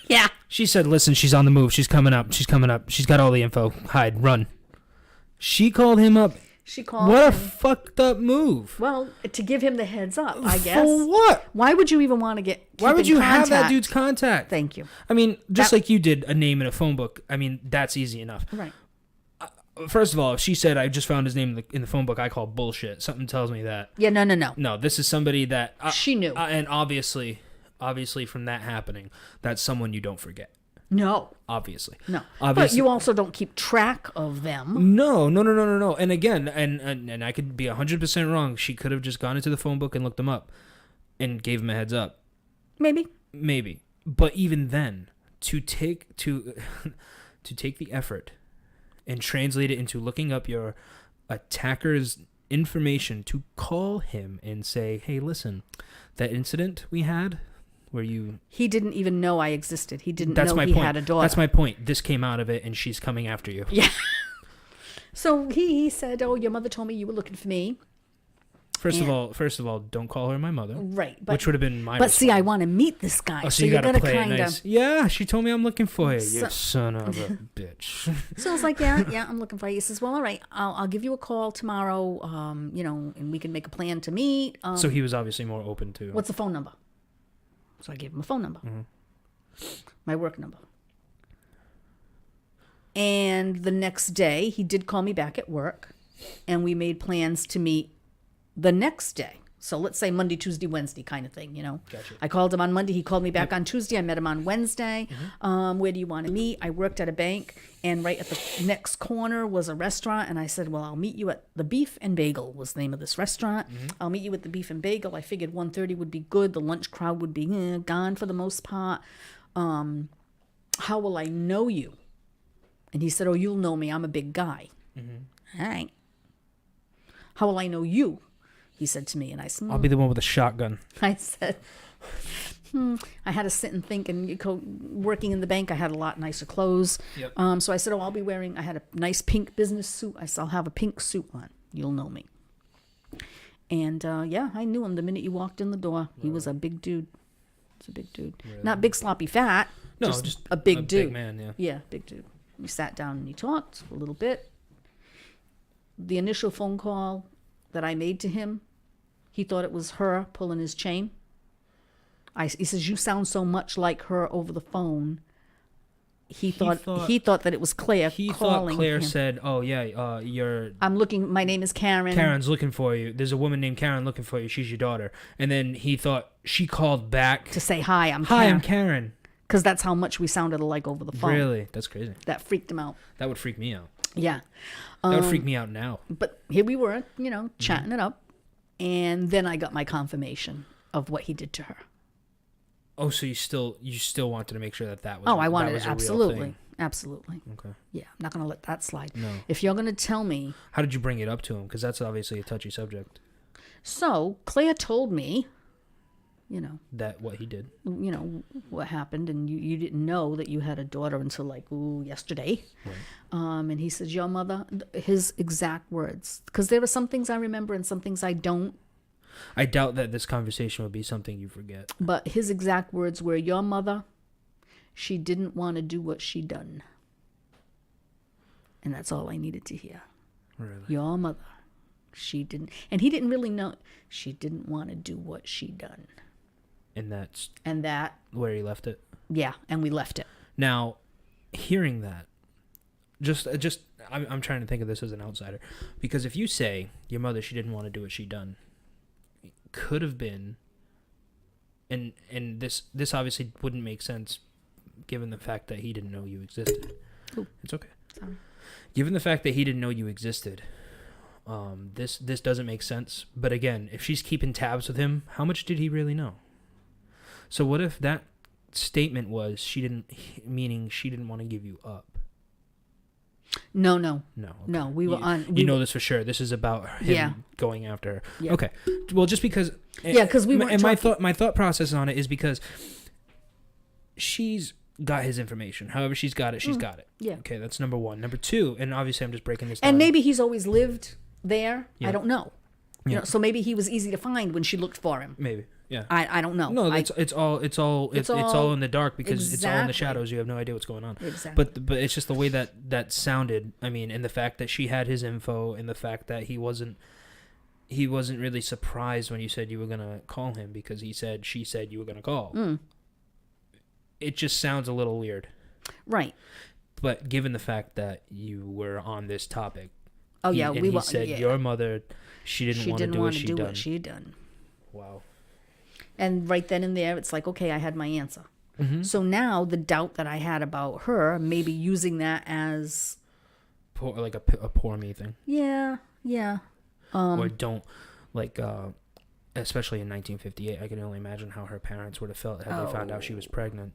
Yeah. She said, listen, she's on the move. She's coming up. She's got all the info. Hide, run. She called him up. What a fucked up move. Well, to give him the heads up, I guess. For what? Why would you even want to Why would you have that dude's contact? Thank you. I mean, like you did a name in a phone book. I mean, that's easy enough. Right. First of all, if she said, I just found his name in the phone book, I call bullshit. Something tells me that. Yeah, no. No, this is somebody that... she knew. And obviously from that happening, that's someone you don't forget. No. Obviously. No. But you also don't keep track of them. No. And again, and I could be 100% wrong. She could have just gone into the phone book and looked them up and gave him a heads up. Maybe. But even then, to take the effort and translate it into looking up your attacker's information to call him and say, hey, listen, that incident we had where you... He didn't even know I existed. He didn't know he point. had a daughter. That's my point. This came out of it, and she's coming after you. Yeah. So he said, oh, your mother told me you were looking for me. First of all, don't call her my mother. Right. But, which would have been my But see, I response. want to meet this guy. Oh, so you you're gotta going to play it kind of... nice. Yeah, she told me I'm looking for you. So- You son of a bitch. So I was like, yeah, I'm looking for you. He says, well, all right, I'll give you a call tomorrow, and we can make a plan to meet. So he was obviously more open to. What's the phone number? So I gave him a phone number, my work number. And the next day, he did call me back at work, and we made plans to meet the next day. So let's say Monday, Tuesday, Wednesday kind of thing, Gotcha. I called him on Monday. He called me back on Tuesday. I met him on Wednesday. Where do you want to meet? I worked at a bank, and right at the next corner was a restaurant. And I said, well, I'll meet you at the Beef and Bagel was the name of this restaurant. I'll meet you at the Beef and Bagel. I figured 1:30 would be good. The lunch crowd would be gone for the most part. How will I know you? And he said, oh, you'll know me. I'm a big guy. All right. How will I know you? He said to me, and I said, I'll be the one with a shotgun. I said, I had to sit and think, and working in the bank, I had a lot nicer clothes. Yep. So I said, I had a nice pink business suit. I said, I'll have a pink suit on. You'll know me. And I knew him the minute you walked in the door. He was a big dude. It's a big dude. Really? Not big sloppy fat. No, just a big dude. Big man, yeah. Yeah, big dude. We sat down and he talked a little bit. The initial phone call that I made to him, he thought it was her pulling his chain. He says, you sound so much like her over the phone. He thought that it was Claire He calling thought Claire him. said, oh, yeah, you're... I'm looking, my name is Karen. Karen's looking for you. There's a woman named Karen looking for you. She's your daughter. And then he thought she called back. To say, hi, I'm Hi, Karen. I'm Karen. Because that's how much we sounded alike over the phone. Really? That's crazy. That freaked him out. That would freak me out. Yeah. That would freak me out now. But here we were, chatting it up. And then I got my confirmation of what he did to her. Oh, so you still wanted to make sure that was. Oh, I that wanted was it. a real Absolutely. thing. Absolutely. Okay. Yeah, I'm not going to let that slide. No. If you're going to tell me. How did you bring it up to him? Because that's obviously a touchy subject. So Claire told me, that what he did. What happened, and you didn't know that you had a daughter until yesterday. Right. And he says, your mother, his exact words, because there are some things I remember and some things I don't. I doubt that this conversation would be something you forget. But his exact words were, your mother, she didn't want to do what she done. And that's all I needed to hear. Really? Your mother, she didn't. And he didn't really know. She didn't want to do what she done. And that's And that, where he left it. yeah, and we left it. Now, hearing that, I'm trying to think of this as an outsider, because if you say your mother, she didn't want to do what she done, could have been, and this obviously wouldn't make sense, given the fact that he didn't know you existed. Ooh. It's okay. Sorry. Given the fact that he didn't know you existed, this doesn't make sense. But again, if she's keeping tabs with him, how much did he really know? So what if that statement was meaning she didn't want to give you up? No. No. Okay. No, we were on. You know this for sure. This is about him going after her. Yeah. Okay. Well, just because. Yeah, because we weren't. And talking. my thought process on it is because she's got his information. However she's got it, she's got it. Yeah. Okay, that's number one. Number two, and obviously I'm just breaking this down. And maybe he's always lived there. Yeah. I don't know. Yeah. So maybe he was easy to find when she looked for him. Maybe. Yeah. I don't know. No, it's all in the dark because it's all in the Exactly. shadows. You have no idea what's going on. Exactly. But it's just the way that sounded. I mean, and the fact that she had his info, and the fact that he wasn't really surprised when you said you were gonna call him because she said you were gonna call. It just sounds a little weird. Right. But given the fact that you were on this topic, Oh he said yeah. your mother, she didn't want to do what she done. Wow. And right then and there, it's like, okay, I had my answer. Mm-hmm. So now the doubt that I had about her, maybe using that as Like a poor me thing. yeah. Or don't, especially in 1958, I can only imagine how her parents would have felt had they found out she was pregnant,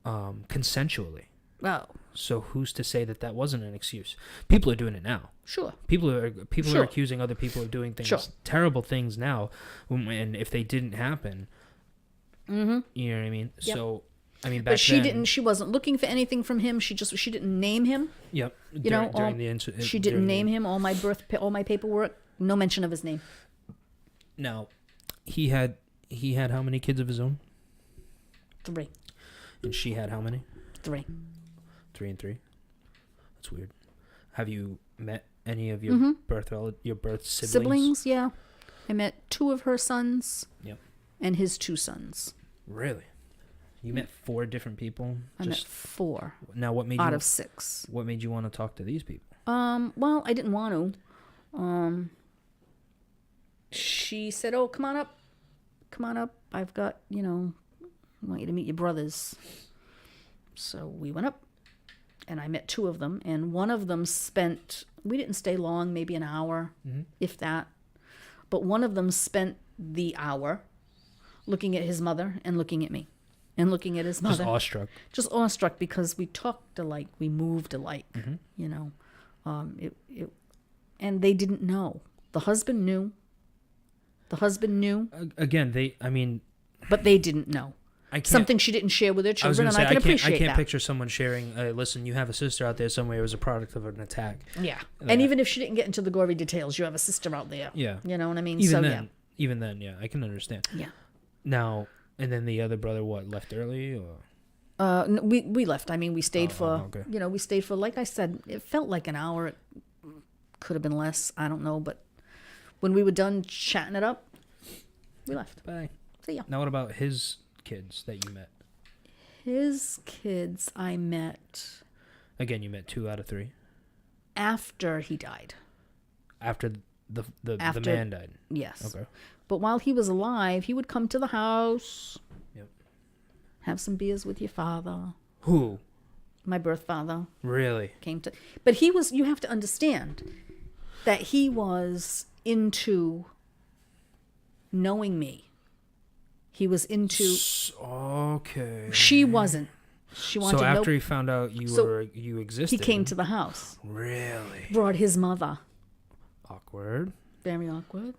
consensually. Oh, So who's to say that wasn't an excuse? People are doing it now. sure. People are Sure. accusing other people of doing things, Sure. terrible things now, and if they didn't happen, Mm-hmm. you know what I mean? Yep. So, I mean, back But she then, didn't. She wasn't looking for anything from him. She didn't name him. Yep. You know, during the incident, She didn't name him. All my paperwork, no mention of his name. Now, he had how many kids of his own? 3. And she had how many? 3. 3 and 3. That's weird. Have you met any of your birth siblings? Yeah. I met 2 of her sons. Yep. And his 2 sons. Really? You met 4 different people? I met 4. Now, what made out you of 6? What made you want to talk to these people? Well, I didn't want to. She said, "Oh, come on up. Come on up. I've got, I want you to meet your brothers." So we went up, and I met 2 of them, and one of them we didn't stay long, maybe an hour, if that. But one of them spent the hour looking at his mother and looking at me and looking at his mother. Just awestruck because we talked alike, we moved alike, and they didn't know. The husband knew. Again, but they didn't know. Something she didn't share with her children, and I can appreciate that. I can't picture someone sharing, listen, you have a sister out there somewhere who was a product of an attack. Yeah. And even if she didn't get into the gory details, you have a sister out there. Yeah. You know what I mean? Even then, yeah, I can understand. Yeah. Now, and then the other brother, left early? Or? No, we left. We stayed we stayed for, like I said, it felt like an hour. It could have been less. I don't know. But when we were done chatting it up, we left. Bye. See ya. Now, what about his kids that you met? His kids I met. Again, you met 2 out of 3? After he died. After the man died? Yes. Okay. But while he was alive, he would come to the house. Yep. Have some beers with your father. Who? My birth father. Really? But you have to understand that he was into knowing me. He was into... Okay. She wasn't. She wanted So after he found out you existed... He came to the house. Really? Brought his mother. Awkward. Very awkward.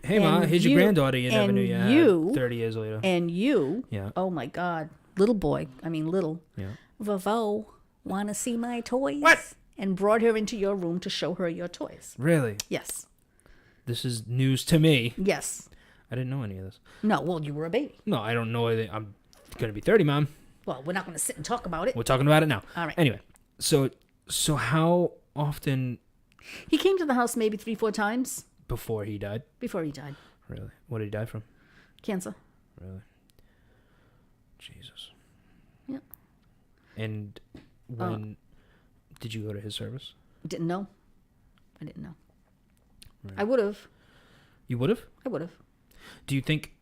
Hey, Ma, here's your granddaughter you never knew you had 30 years later. And you... Yeah. Oh, my God. Little boy. Yeah. Vavo, want to see my toys? What? And brought her into your room to show her your toys. Really? Yes. This is news to me. Yes. I didn't know any of this. No, well, you were a baby. No, I don't know. I'm going to be 30, Mom. Well, we're not going to sit and talk about it. We're talking about it now. All right. Anyway, so how often... He came to the house maybe 3-4 times. Before he died? Before he died. Really? What did he die from? Cancer. Really? Jesus. Yeah. And when... Did you go to his service? Didn't know. I didn't know. Right. I would have. You would have? I would have. Do you think...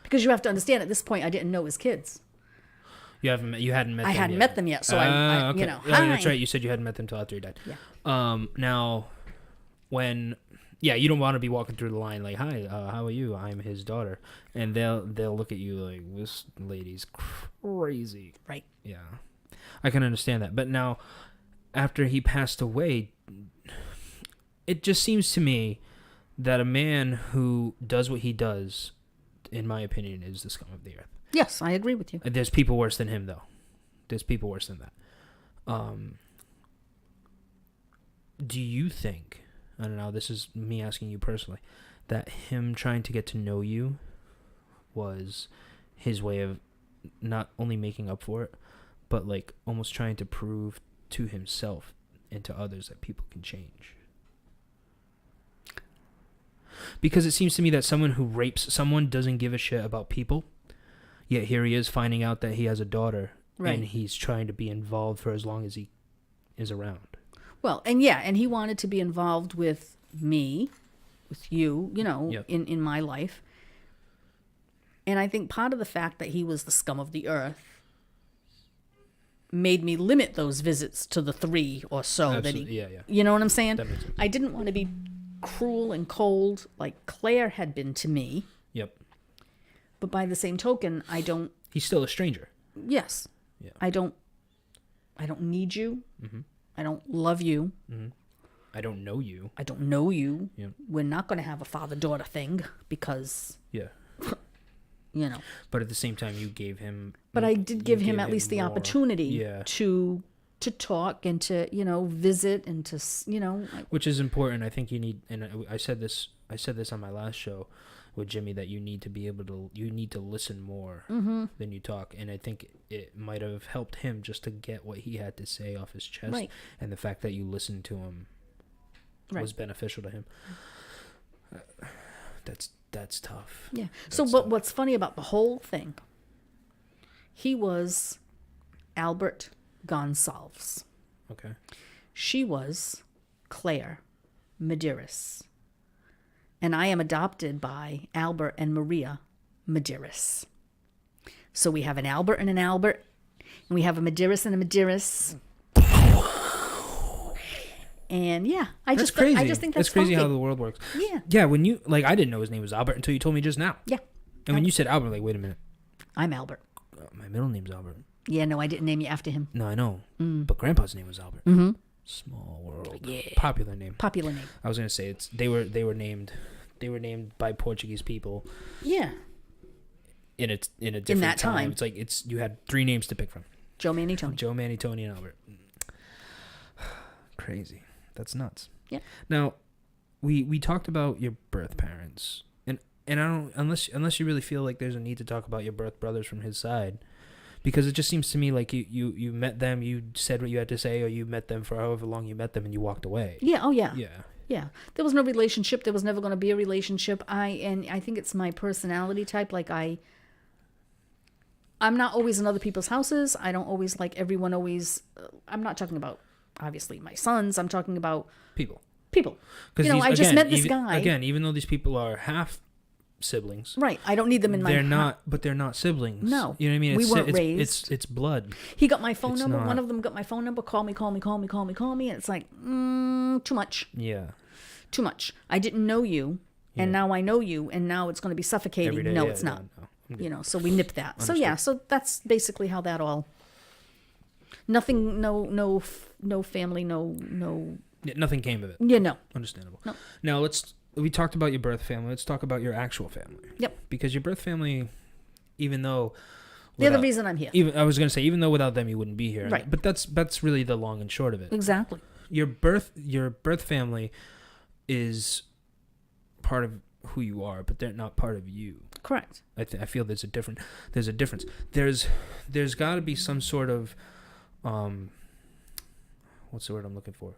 Because you have to understand, at this point, I didn't know his kids. You hadn't met them yet? I hadn't met them yet, so I okay. hi. That's right. You said you hadn't met them till after he died. Yeah. Now, when... Yeah, you don't want to be walking through the line like, "Hi, how are you? I'm his daughter," and they'll look at you like, "This lady's crazy." Right. Yeah, I can understand that. But now, after he passed away, it just seems to me that a man who does what he does, in my opinion, is the scum of the earth. Yes, I agree with you. There's people worse than him, though. There's people worse than that. Do you think? I don't know, this is me asking you personally, that him trying to get to know you was his way of not only making up for it, but like almost trying to prove to himself and to others that people can change? Because it seems to me that someone who rapes someone doesn't give a shit about people, yet here he is finding out that he has a daughter, right, and he's trying to be involved for as long as he is around. Well, and he wanted to be involved with me, with you, Yep. in my life. And I think part of the fact that he was the scum of the earth made me limit those visits to the 3 or so. Absolutely. That he, yeah. You know what I'm saying? That makes sense. I didn't want to be cruel and cold like Claire had been to me. Yep. But by the same token, I don't... He's still a stranger. Yes. Yeah. I don't need you. Mm-hmm. I don't love you. Mm-hmm. I don't know you. I don't know you. Yeah. We're not going to have a father-daughter thing because... Yeah. But at the same time, you gave him... But I did give him at least the opportunity to talk and to, visit and to, Which is important. I think you need... And I said this I said this on my last show with Jimmy, that you need to listen more Mm-hmm. than you talk. And I think it might have helped him just to get what he had to say off his chest. Right. And the fact that you listened to him was beneficial to him. That's tough. Yeah. That's So tough. what's funny about the whole thing, he was Albert Gonsalves. Okay. She was Claire Medeiros. And I am adopted by Albert and Maria Medeiros. So we have an Albert and an Albert, and we have a Medeiros and a Medeiros. And yeah, I That's just crazy. I just think that's crazy funky. how the world works. Yeah. Yeah, when you I didn't know his name was Albert until you told me just now. Yeah. And when you said Albert, wait a minute, I'm Albert. my middle name's Albert. Yeah, no, I didn't name you after him. No, I know, but Grandpa's name was Albert. Mm-hmm. Small world. Yeah. Popular name. Popular name. I was gonna say they were named by Portuguese people Yeah. in a different that time. It's like you had 3 names to pick from: Joe, Manny, Tony. Joe, Manny, Tony, and Albert. Crazy. That's nuts. Yeah. Now, we talked about your birth parents, and I don't, unless you really feel like there's a need to talk about your birth brothers from his side, because it just seems to me like you met them, you said what you had to say, or you met them for however long you met them, and you walked away. Yeah. Oh, yeah. Yeah. Yeah. There was no relationship. There was never going to be a relationship. I think it's my personality type. Like I'm not always in other people's houses. I don't always like everyone always. I'm not talking about obviously my sons. I'm talking about People. You know, I just met this guy. Again, even though these people are half siblings, Right. I don't need them in my. but they're not siblings. No. You know what I mean? We weren't it's, raised. It's blood. He got my phone It's number. not. One of them got my phone number. Call me. And it's like too much. Yeah. Too much. I didn't know you, and Yeah. now I know you, and now it's going to be suffocating. Every day. No, yeah, it's not. No. I'm good. You know, so we nipped that. So Understood. yeah, so that's basically how that all. Nothing. No family. No. Yeah, nothing came of it. Yeah. No. Understandable. No. Now we talked about your birth family. Let's talk about your actual family. Yep. Because your birth family, even though They're the reason I'm here. I was gonna say, even though without them you wouldn't be here. Right. But that's really the long and short of it. Exactly. Your birth family is part of who you are, but they're not part of you. Correct. I feel there's a difference. There's got to be some sort of what's the word I'm looking for?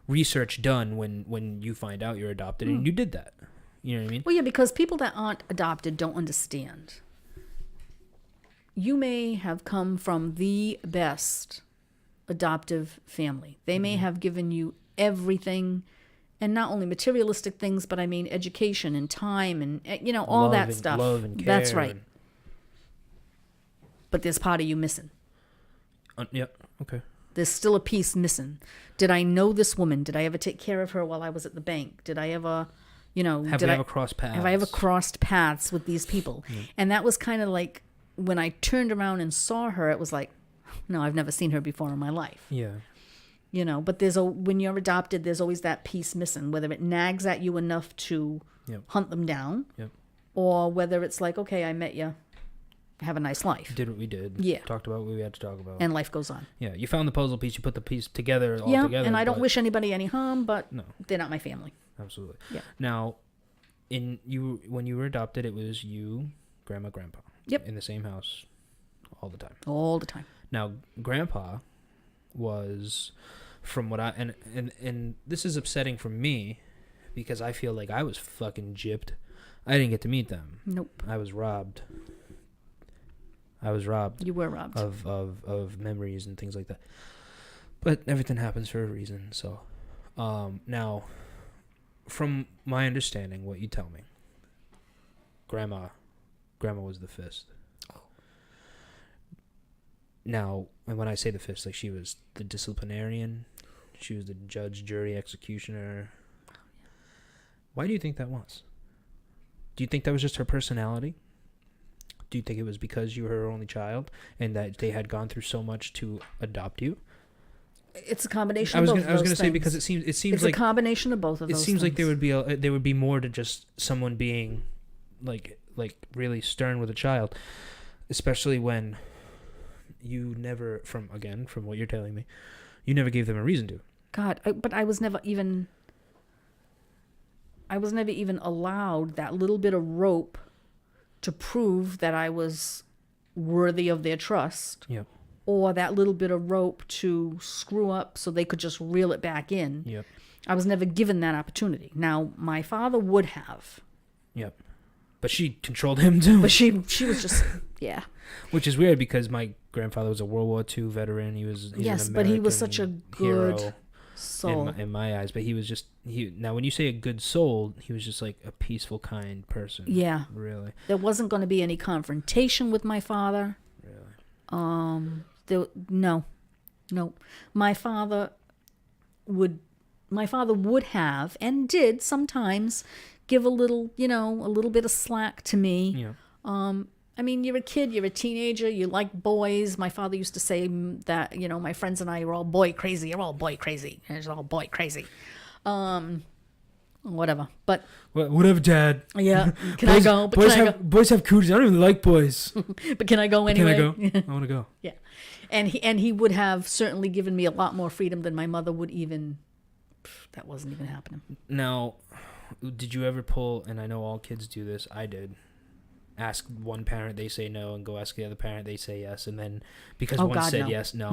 Research done when you find out you're adopted, and you did that. You know what I mean? Well, yeah, because people that aren't adopted don't understand. You may have come from the best adoptive family. They may have given you everything, and not only materialistic things, but I mean education and time and all Love that and- stuff. love and That's care right. and- But there's part of you missing. Yep. Okay. There's still a piece missing. Did I know this woman? Did I ever take care of her while I was at the bank? Did I ever, Have we ever crossed paths? Have I ever crossed paths with these people? And that was kind of like when I turned around and saw her, it was like, no, I've never seen her before in my life. Yeah. But when you're adopted, there's always that piece missing, whether it nags at you enough to Yep. hunt them down, Yep. or whether it's like, okay, I met you, have a nice life, Did what we did. Yeah. Talked about what we had to talk about. and life goes on. Yeah. You found the puzzle piece. You put the piece together. All Yeah, together. and I don't but- wish anybody any harm, but No. they're not my family. Absolutely. Yeah. Now, when you were adopted, it was you, grandma, grandpa. Yep. In the same house, all the time. All the time. Now, grandpa was, from what and this is upsetting for me, because I feel like I was fucking gypped. I didn't get to meet them. Nope. I was robbed. You were robbed. of memories and things like that. But everything happens for a reason. So, now, from my understanding, what you tell me, grandma was the fist. Now, and when I say the fist, like, she was the disciplinarian, she was the judge, jury, executioner. Why do you think that was? Do you think that was just her personality? Do you think it was because you were her only child and that they had gone through so much to adopt you? It's a combination I was of both going of to those say, things. because it seems It's like a combination of both of it those seems like there things. would be more to just someone being like really stern with a child, especially when you never, from what you're telling me, you never gave them a reason to. God, but I was never even... even allowed that little bit of rope to prove that I was worthy of their trust. Yep. Or that little bit of rope to screw up so they could just reel it back in. Yep. I was never given that opportunity. Now, my father would have. Yep. But she controlled him too. But she was just, yeah. Which is weird because my grandfather was a World War II veteran. He's yes, an but he was American such a good hero soul. in my eyes. But he was just, now when you say a good soul, he was just like a peaceful, kind person. Yeah. Really. There wasn't going to be any confrontation with my father. Really. No. My father would have and did sometimes give a little bit of slack to me. Yeah. I mean, you're a kid, you're a teenager, you like boys. My father used to say that, my friends and I are all boy crazy. You're all boy crazy. It's all boy crazy. Whatever. But whatever, Dad. yeah. Can I go? But boys have cooties. I don't even like boys. But can I go anyway? Can I go? I want to go. Yeah. And he would have certainly given me a lot more freedom than my mother would even. That wasn't even happening. Now, did you ever pull, and I know all kids do this, I did, ask one parent, they say no, and go ask the other parent, they say yes, and then because one said no. yes, no.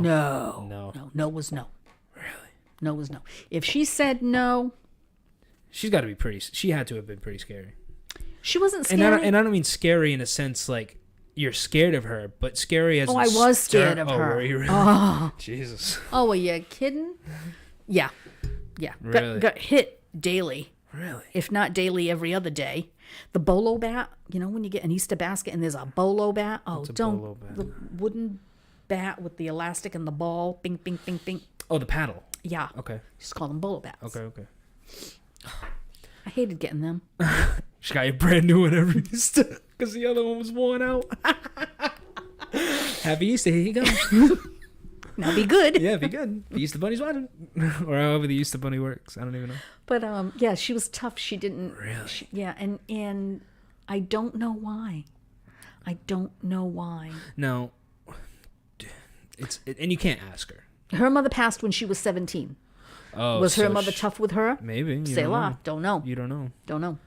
No was no. Really? No was no. If she said no. She had to have been pretty scary. She wasn't scary. And I don't mean scary in a sense like you're scared of her, but scary as I was scared of her. Were you really? Oh. Jesus. Oh, are you kidding? Yeah. Really? Got hit daily. Really? If not daily, every other day. The bolo bat, when you get an Easter basket and there's a bolo bat. Oh, bolo bat? The wooden bat with the elastic and the ball. Bing, bing, bing, bing. Oh, the paddle. Yeah. Okay. Just call them bolo bats. Okay. I hated getting them. She got a brand new one every Easter because the other one was worn out. Happy Easter, here you go. Now be good. Yeah, be good. The Easter Bunny's watching. Or however the Easter Bunny works. I don't even know. But yeah, she was tough. She didn't. Really? And I don't know why. No. And you can't ask her. Her mother passed when she was 17. Oh, was her mother tough with her? Maybe. Say a lot. Don't know. You don't know. Don't know.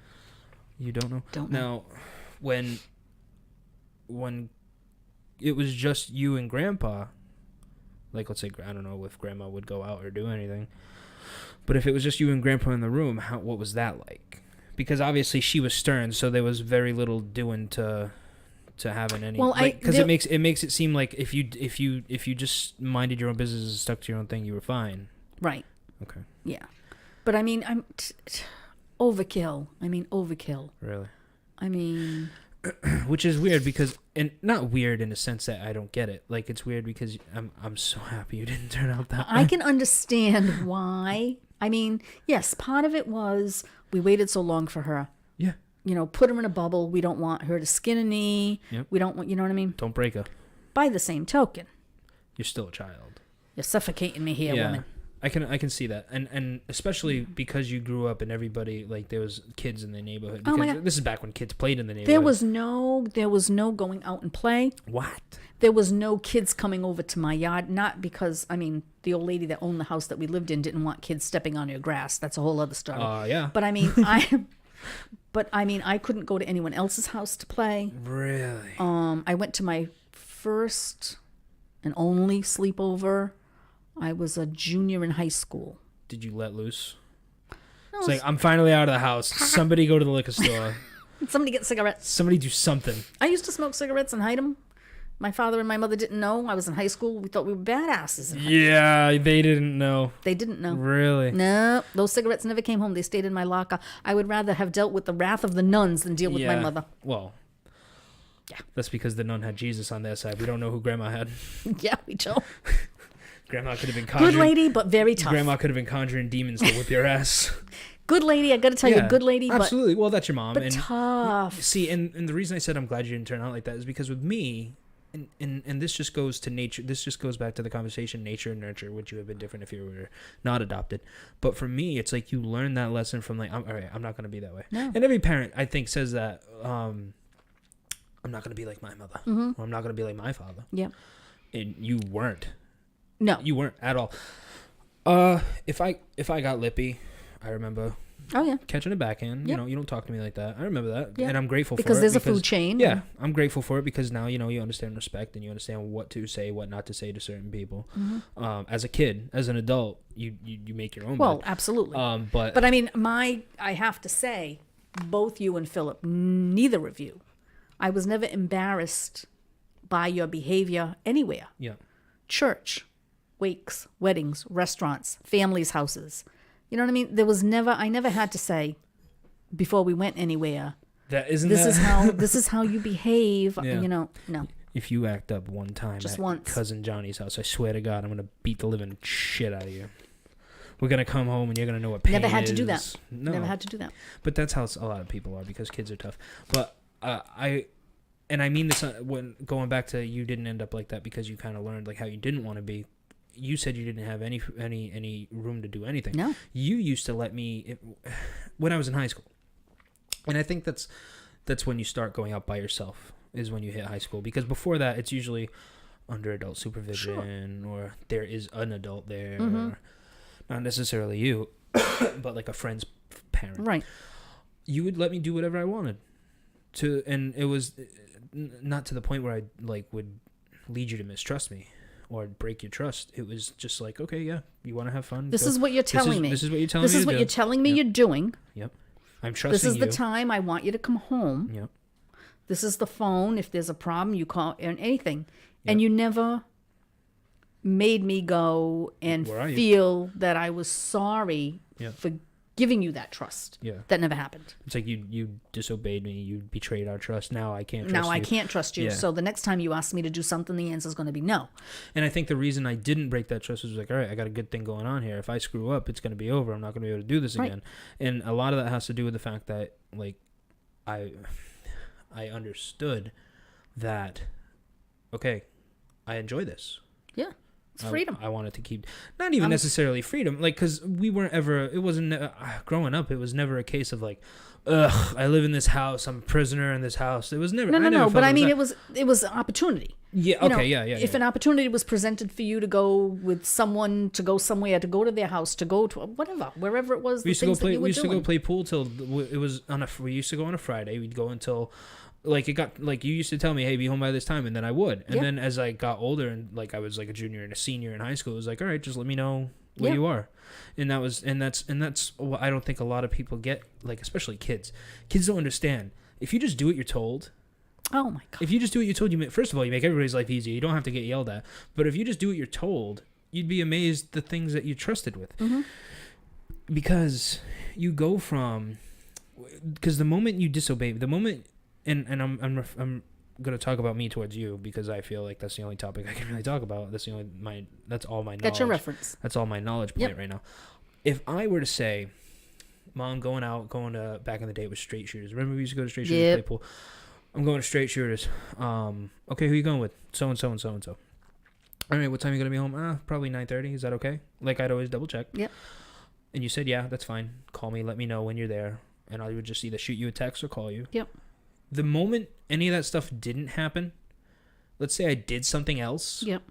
You don't know. Don't know. Now, when it was just you and Grandpa, like let's say I don't know if Grandma would go out or do anything, but if it was just you and Grandpa in the room, what was that like? Because obviously she was stern, so there was very little doing to having any. Well, because it makes it seem like if you just minded your own business and stuck to your own thing, you were fine. Right. Okay. Yeah, but I mean, I'm overkill. Really. I mean, which is weird because, and not weird in a sense that I don't get it. Like it's weird because I'm so happy you didn't turn out that way. I can understand why. I mean, yes, part of it was we waited so long for her. Yeah. Put her in a bubble. We don't want her to skin a knee. Yep. We don't want, you know what I mean? Don't break her. By the same token, you're still a child. You're suffocating me here, woman. I can see that, and especially because you grew up and everybody like there was kids in the neighborhood. Because oh my God. This is back when kids played in the neighborhood. There was no going out and play. What? There was no kids coming over to my yard. Not because the old lady that owned the house that we lived in didn't want kids stepping on her grass. That's a whole other story. Yeah. But I couldn't go to anyone else's house to play. Really? I went to my first and only sleepover. I was a junior in high school. Did you let loose? No, it's like, I'm finally out of the house. Somebody go to the liquor store. Somebody get cigarettes. Somebody do something. I used to smoke cigarettes and hide them. My father and my mother didn't know. I was in high school. We thought we were badasses. Yeah, they didn't know. They didn't know. Really? No, those cigarettes never came home. They stayed in my locker. I would rather have dealt with the wrath of the nuns than deal with my mother. Well, yeah. That's because the nun had Jesus on their side. We don't know who Grandma had. Yeah, we don't. Grandma could have been conjuring. Good lady, but very tough. Grandma could have been conjuring demons to whip your ass. Good lady, I got to tell you, good lady, absolutely. Well, that's your mom. But tough. See, and the reason I said I'm glad you didn't turn out like that is because with me, and this just goes to nature. This just goes back to the conversation, nature and nurture. Would you have been different if you were not adopted? But for me, it's like you learn that lesson from like, all right, I'm not going to be that way. No. And every parent, I think, says that I'm not going to be like my mother, or I'm not going to be like my father. Yeah. And you weren't. No. You weren't at all. If I got lippy, I remember Oh yeah. catching a backhand. You Yep. know, you don't talk to me like that. I remember that, Yeah. and I'm grateful for it. Because there's a food chain. Yeah, I'm grateful for it because now you know you understand respect and you understand what to say, what not to say to certain people. As a kid, as an adult, you make your own. Well, bed. absolutely. But I mean, I have to say, both you and Philip, neither of you, I was never embarrassed by your behavior anywhere. yeah, Church, wakes, weddings, restaurants, families' houses. You know what I mean? I never had to say before we went anywhere, this is how you behave. Yeah. You know, no. If you act up one time Just at once. cousin Johnny's house, I swear to God, I'm gonna beat the living shit out of you. We're gonna come home and you're gonna know what pain Never had is. to do that. No, Never had to do that. but that's how a lot of people are because kids are tough. But I mean this when going back to you didn't end up like that because you kind of learned like how you didn't want to be. You said you didn't have any room to do anything. No. You used to let me when I was in high school, and I think that's when you start going out by yourself is when you hit high school because before that it's usually under adult supervision or there is an adult there, or not necessarily you, but like a friend's parent. Right. You would let me do whatever I wanted to, and it was not to the point where I like would lead you to mistrust me or break your trust. It was just like, okay, yeah, you want to have fun. This is what you're telling me. This is what you're telling me. This is what you're telling me you're doing. Yep. I'm trusting This is you. the time I want you to come home. Yep. This is the phone. If there's a problem, you call and anything. And you never made me go and Where are you? feel that I was sorry Yeah. for giving you that trust. Yeah. That never happened. It's like you disobeyed me. You betrayed our trust. Now I can't trust you. Now I can't trust you. Yeah. So the next time you ask me to do something, the answer is going to be no. And I think the reason I didn't break that trust was like, all right, I got a good thing going on here. If I screw up, it's going to be over. I'm not going to be able to do this Right. again. And a lot of that has to do with the fact that like I understood that okay, I enjoy this. Yeah. It's freedom. I wanted to keep, not even necessarily freedom, like, because we weren't ever, it wasn't, growing up, it was never a case of like, ugh, I live in this house, I'm a prisoner in this house. It was never, No. But I mean, it was an opportunity. Yeah, You know, okay, yeah. If an opportunity was presented for you to go with someone, to go somewhere, to go to their house, to go to whatever, wherever it was, We used to doing. go play pool till, it was we used to go on a Friday, we'd go until, like, it got, like, you used to tell me, hey, be home by this time, and then I would. And then as I got older, and, like, I was, like, a junior and a senior in high school, it was like, all right, just let me know where you are. And that's what I don't think a lot of people get, like, especially kids. Kids don't understand. If you just do what you're told... Oh, my God. If you just do what you're told, first of all, you make everybody's life easier. You don't have to get yelled at. But if you just do what you're told, you'd be amazed the things that you trusted with. Mm-hmm. Because you go from... Because the moment you disobey... The moment... And I'm going to talk about me towards you because I feel like that's the only topic I can really talk about. That's all my knowledge. That's your reference. That's all my knowledge point right now. If I were to say, Mom, going to back in the day with straight shooters. Remember we used to go to straight shooters and play pool? I'm going to straight shooters. Okay, who you going with? So and so and so and so. All right, what time are you going to be home? Probably 9:30. Is that okay? Like I'd always double check. Yep. And you said, yeah, that's fine. Call me. Let me know when you're there. And I would just either shoot you a text or call you. Yep. The moment any of that stuff didn't happen, let's say I did something else. Yep.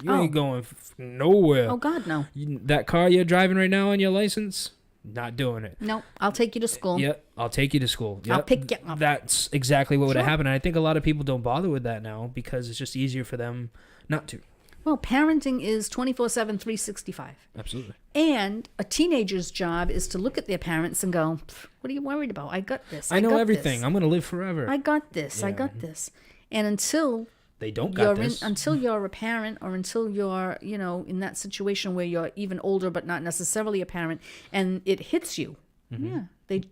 You ain't going nowhere. Oh, God, no. That car you're driving right now on your license, not doing it. No, I'll take you to school. Yep, I'll take you to school. Yep. I'll pick you up. That's exactly what would have happened. And I think a lot of people don't bother with that now because it's just easier for them not to. Well, parenting is 24/7, 365. Absolutely. And a teenager's job is to look at their parents and go, what are you worried about? I got this. I know got everything. This. I'm going to live forever. I got this. I Yeah. got this. And until they don't got this. until you're a parent or until you're, in that situation where you're even older but not necessarily a parent and it hits you. Mm-hmm. Yeah.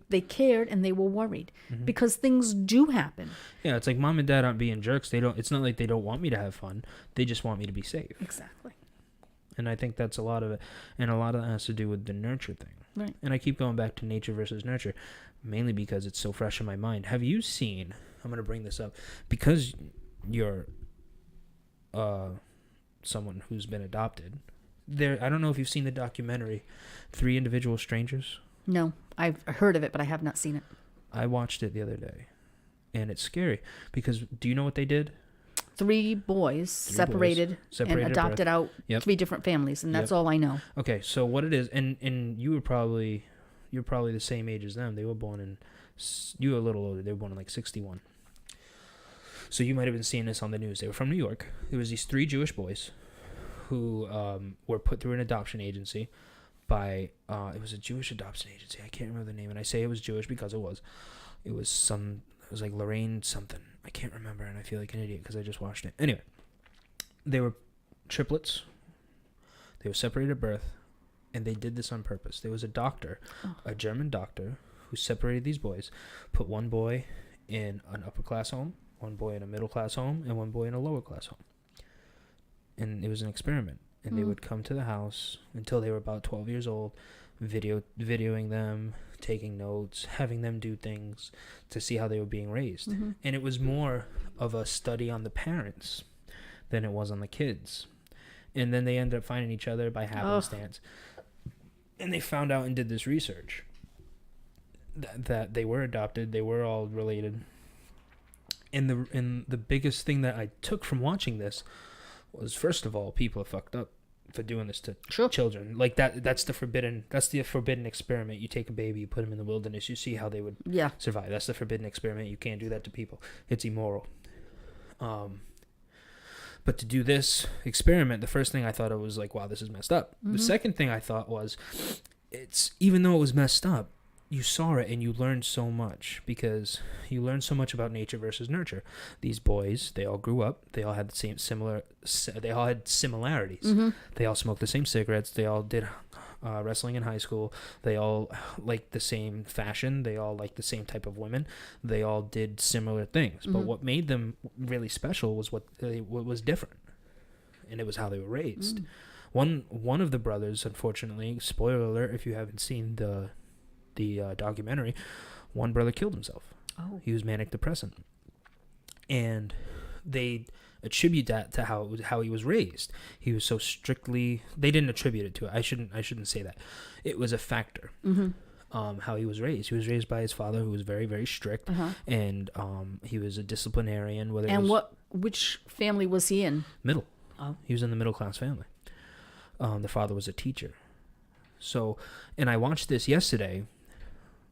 They cared and they were worried because things do happen. Yeah, it's like mom and dad aren't being jerks. It's not like they don't want me to have fun. They just want me to be safe. Exactly. And I think that's a lot of it. And a lot of that has to do with the nurture thing. Right. And I keep going back to nature versus nurture, mainly because it's so fresh in my mind. Have you seen, I'm going to bring this up, because you're someone who's been adopted, I don't know if you've seen the documentary, 3 Individual Strangers. No, I've heard of it, but I have not seen it. I watched it the other day, and it's scary because do you know what they did? 3 boys separated and at adopted birth. out Yep. 3 different families, and that's all I know. Okay, so what it is, and you're probably the same age as them. They were born in, you were a little older. They were born in like 61. So you might have been seeing this on the news. They were from New York. There was these 3 Jewish boys who were put through an adoption agency by, it was a Jewish adoption agency. I can't remember the name, and I say it was Jewish because it was. It was like Lorraine something. I can't remember, and I feel like an idiot because I just watched it. Anyway, they were triplets. They were separated at birth, and they did this on purpose. There was a doctor, a German doctor, who separated these boys, put one boy in an upper-class home, one boy in a middle-class home, and one boy in a lower-class home. And it was an experiment. And they would come to the house until they were about 12 years old, videoing them, taking notes, having them do things to see how they were being raised. And it was more of a study on the parents than it was on the kids. And then they ended up finding each other by happenstance. And they found out and did this research that they were adopted, they were all related. And the biggest thing that I took from watching this was, first of all, people are fucked up for doing this to children. Like that's the forbidden experiment. You take a baby, you put him in the wilderness, you see how they would survive. That's the forbidden experiment. You can't do that to people. It's immoral. But to do this experiment, the first thing I thought of was like, wow, this is messed up. The second thing I thought was, it's, even though it was messed up, you saw it and you learned so much, because you learned so much about nature versus nurture. These boys, they all grew up. They all had they all had similarities. They all smoked the same cigarettes. They all did wrestling in high school. They all liked the same fashion. They all liked the same type of women. They all did similar things. But what made them really special was what was different, and it was how they were raised. One of the brothers, unfortunately, spoiler alert if you haven't seen the documentary, one brother killed himself. He was manic depressant, and they attribute that to how he was raised. He was so strictly. They didn't attribute it to it. I shouldn't say that. It was a factor. How he was raised. He was raised by his father, who was very, very strict, and he was a disciplinarian. Which family was he in? Middle. He was in the middle class family. The father was a teacher. So, and I watched this yesterday,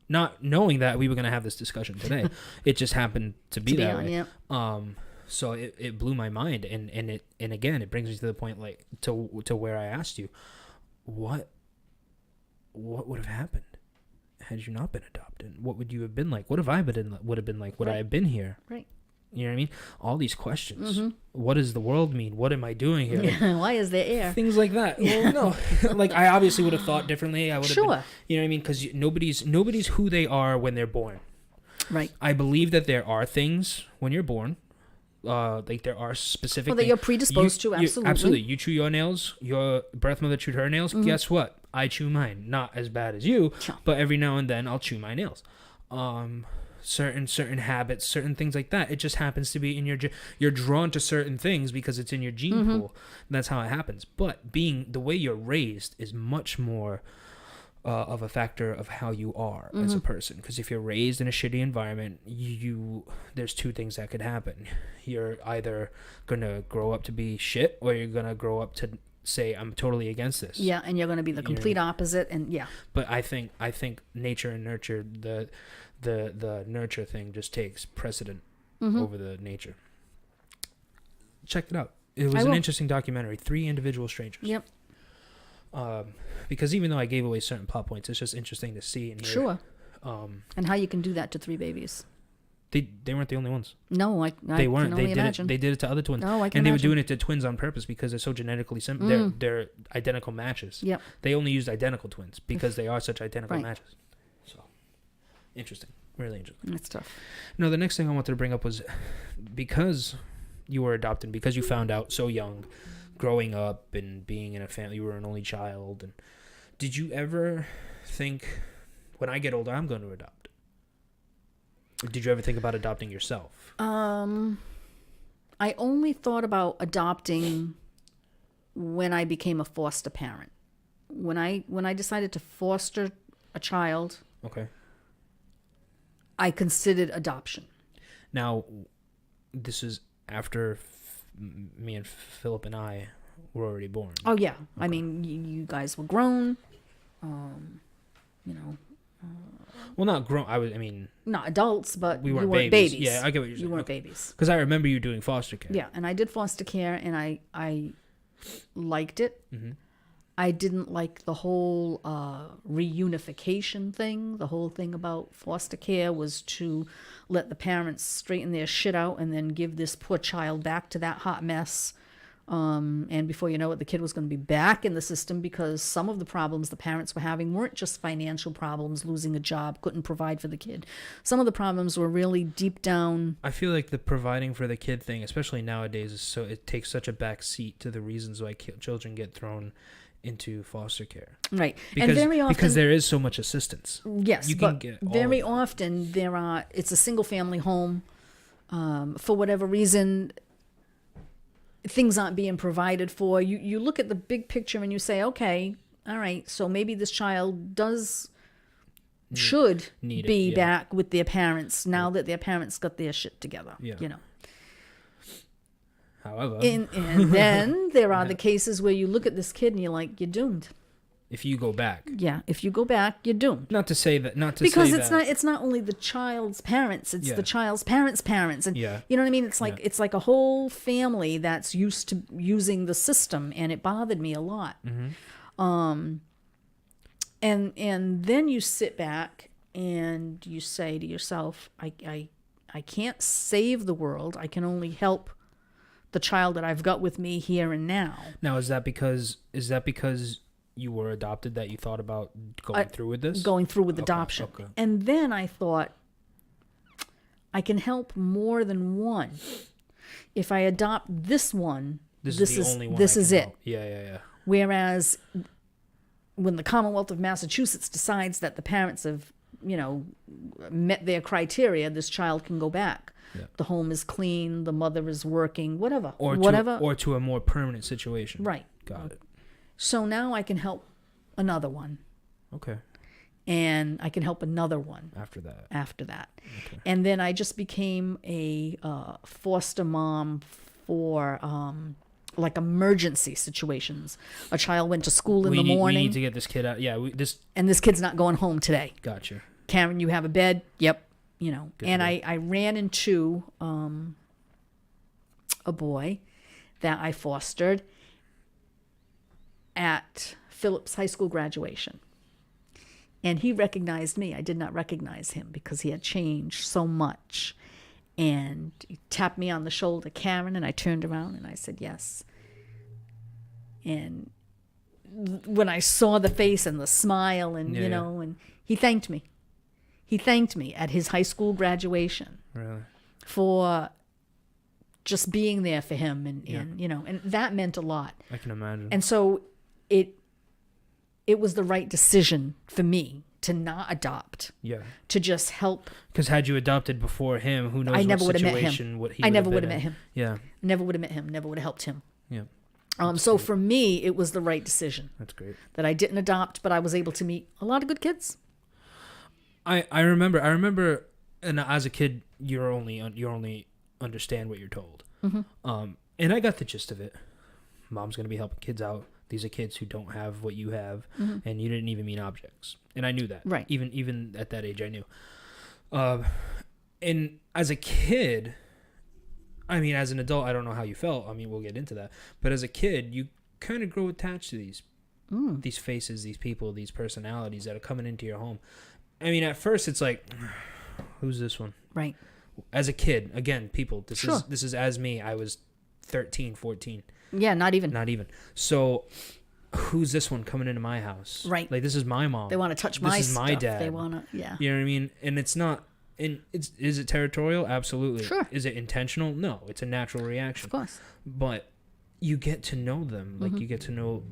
not knowing that we were going to have this discussion today. It just happened to be that way. Yeah. So it blew my mind, and again, it brings me to the point, like, to where I asked you, what would have happened had you not been adopted? What would you have been like? What have I would have been like? Would I have been here? Right. You know what I mean? All these questions. What does the world mean? What am I doing here? Why is there air? Things like that. Well, no. Like, I obviously would have thought differently. I would have been, you know what I mean? Because nobody's who they are when they're born. Right. I believe that there are things when you're born. Like, there are specific that you're predisposed to, absolutely. Absolutely. You chew your nails. Your birth mother chewed her nails. Guess what? I chew mine. Not as bad as you, but every now and then I'll chew my nails. Certain habits, certain things like that. It just happens to be in you're drawn to certain things because it's in your gene pool. That's how it happens. But the way you're raised is much more of a factor of how you are as a person. Because if you're raised in a shitty environment, there's 2 things that could happen. You're either gonna grow up to be shit, or you're gonna grow up to say, I'm totally against this. Yeah, and you're gonna be the complete opposite, and yeah. But I think nature and nurture, the nurture thing just takes precedent over the nature. Check it out. It was an interesting documentary. 3 individual strangers. Yep. Because even though I gave away certain plot points, it's just interesting to see and hear. Sure. And how you can do that to 3 babies. They weren't the only ones. No, they weren't. Can only imagine. They did it to other twins. No, I can And imagine. they were doing it to twins on purpose because they're so genetically similar. They're identical matches. Yep. They only used identical twins because they are such identical matches. So, interesting. Really interesting. That's tough. No, the next thing I wanted to bring up was, because you were adopted, because you found out so young, growing up and being in a family, you were an only child. And did you ever think, when I get older, I'm going to adopt? Or did you ever think about adopting yourself? I only thought about adopting when I became a foster parent. When I decided to foster a child, Okay. I considered adoption. Now, this is after me and Philip and I were already born. Oh yeah, I Okay. mean you guys were grown. You know, Well, not grown. I mean, not adults, but we you weren't weren't babies. babies. Yeah, I get what you're saying. You weren't babies. Because I remember you doing foster care. Yeah, and I did foster care, and I liked it. Mm-hmm. I didn't like the whole reunification thing. The whole thing about foster care was to let the parents straighten their shit out and then give this poor child back to that hot mess. And before you know it, the kid was going to be back in the system because some of the problems the parents were having weren't just financial problems, losing a job, couldn't provide for the kid. Some of the problems were really deep down. I feel like the providing for the kid thing, especially nowadays, it takes such a back seat to the reasons why children get thrown into foster care. Right. Because, and very often, because there is so much assistance. yes, you can but get all very of that. often it's a single family home. For whatever reason, things aren't being provided for. You look at the big picture and you say, okay, all right, so maybe this child should Need it, be yeah. back with their parents now that their parents got their shit together. Yeah. You know. However, And then there are the cases where you look at this kid and you're like, you're doomed. if you go back, Yeah, if you go back, you're doomed. not to say that, Because it's not only the child's parents, it's Yeah. the child's parents, and Yeah. you know what I mean. It's like Yeah. it's like a whole family that's used to using the system, and it bothered me a lot. Mm-hmm. And then you sit back and you say to yourself, I can't save the world. I can only help the child that I've got with me here and now. Now, is that because you were adopted that you thought about going through with this? Going through with Okay, adoption. okay. And then I thought, I can help more than one. If I adopt this one, This is the only one. this I is can it. help. Yeah. Whereas when the Commonwealth of Massachusetts decides that the parents have, met their criteria, this child can go back. Yeah. The home is clean, the mother is working, whatever. Or to a more permanent situation. Right. Got it. So now I can help another one, Okay. and I can help another one After that. after that. Okay. And then I just became a foster mom for like emergency situations. A child went to school in the morning, We need to get this kid out. Yeah. and this kid's not going home today. Gotcha. Karen, you have a bed? Yep. Good And to I ran into a boy that I fostered at Phillips High School graduation. And he recognized me. I did not recognize him because he had changed so much. And he tapped me on the shoulder, Karen, and I turned around and I said, yes. And when I saw the face and the smile and, Yeah. and he thanked me. He thanked me at his high school graduation Really? for just being there for him. And that meant a lot. I can imagine. And so it was the right decision for me to not adopt, yeah. to just help. Because had you adopted before him, who knows I never what would have met situation him. what he I would never have would been have met in. him. Yeah. Never would have met him. Never would have helped him. Yeah. So for me, it was the right decision That's great. that I didn't adopt, but I was able to meet a lot of good kids. I remember, and as a kid, you only understand what you're told. Mm-hmm. And I got the gist of it. Mom's gonna be helping kids out. These are kids who don't have what you have, and you didn't even mean objects. And I knew that. Right. Even at that age, I knew. And as a kid, I mean, as an adult, I don't know how you felt. I mean, we'll get into that. But as a kid, you kind of grow attached to these faces, these people, these personalities that are coming into your home. I mean, at first, it's like, who's this one? Right. As a kid, again, people, this Sure. is as me. I was 13, 14. Yeah, not even. Not even. So, who's this one coming into my house? Right. Like, this is my mom. They want to touch my This is stuff. my dad. They want to, yeah. You know what I mean? And it's not. And is it territorial? Absolutely. Sure. Is it intentional? No. It's a natural reaction. Of course. But you get to know them. Like, you get to know.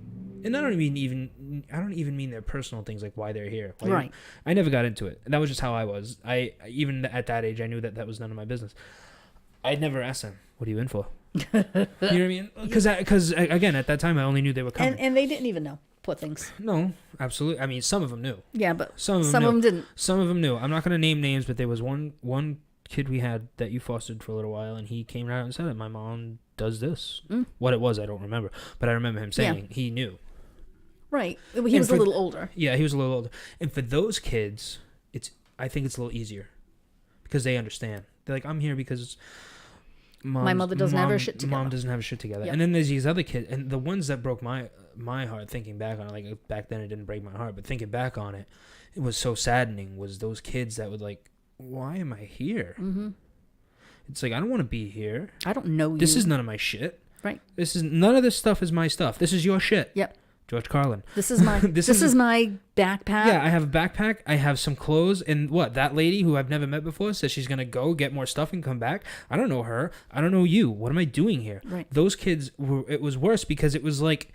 And I don't even mean their personal things, like why they're here. Right. I never got into it. That was just how I was. I even at that age, I knew that was none of my business. I'd never asked them, "What are you in for?" You know what I mean? Because again, at that time, I only knew they were coming. And they didn't even know. Poor things. No, absolutely. I mean, some of them knew. Yeah, but Some of them didn't. Some of them knew. I'm not going to name names, but there was one kid we had that you fostered for a little while, and he came out and said it. My mom does this. What it was, I don't remember. But I remember him saying he knew. Right. He was a little older. Yeah, he was a little older. And for those kids, I think it's a little easier because they understand. They're like, I'm here because my mother doesn't have her shit together. Mom doesn't have her shit together. Yep. And then there's these other kids, and the ones that broke my heart, thinking back on it, like back then it didn't break my heart, but thinking back on it, it was so saddening, was those kids that would like, why am I here? Mm-hmm. It's like, I don't want to be here. I don't know you. This is none of my shit. Right. None of this stuff is my stuff. This is your shit. Yep. George Carlin. This is my this is my backpack. Yeah, I have a backpack. I have some clothes. And what? That lady who I've never met before says she's going to go get more stuff and come back. I don't know her. I don't know you. What am I doing here? Right. Those kids, it was worse because it's like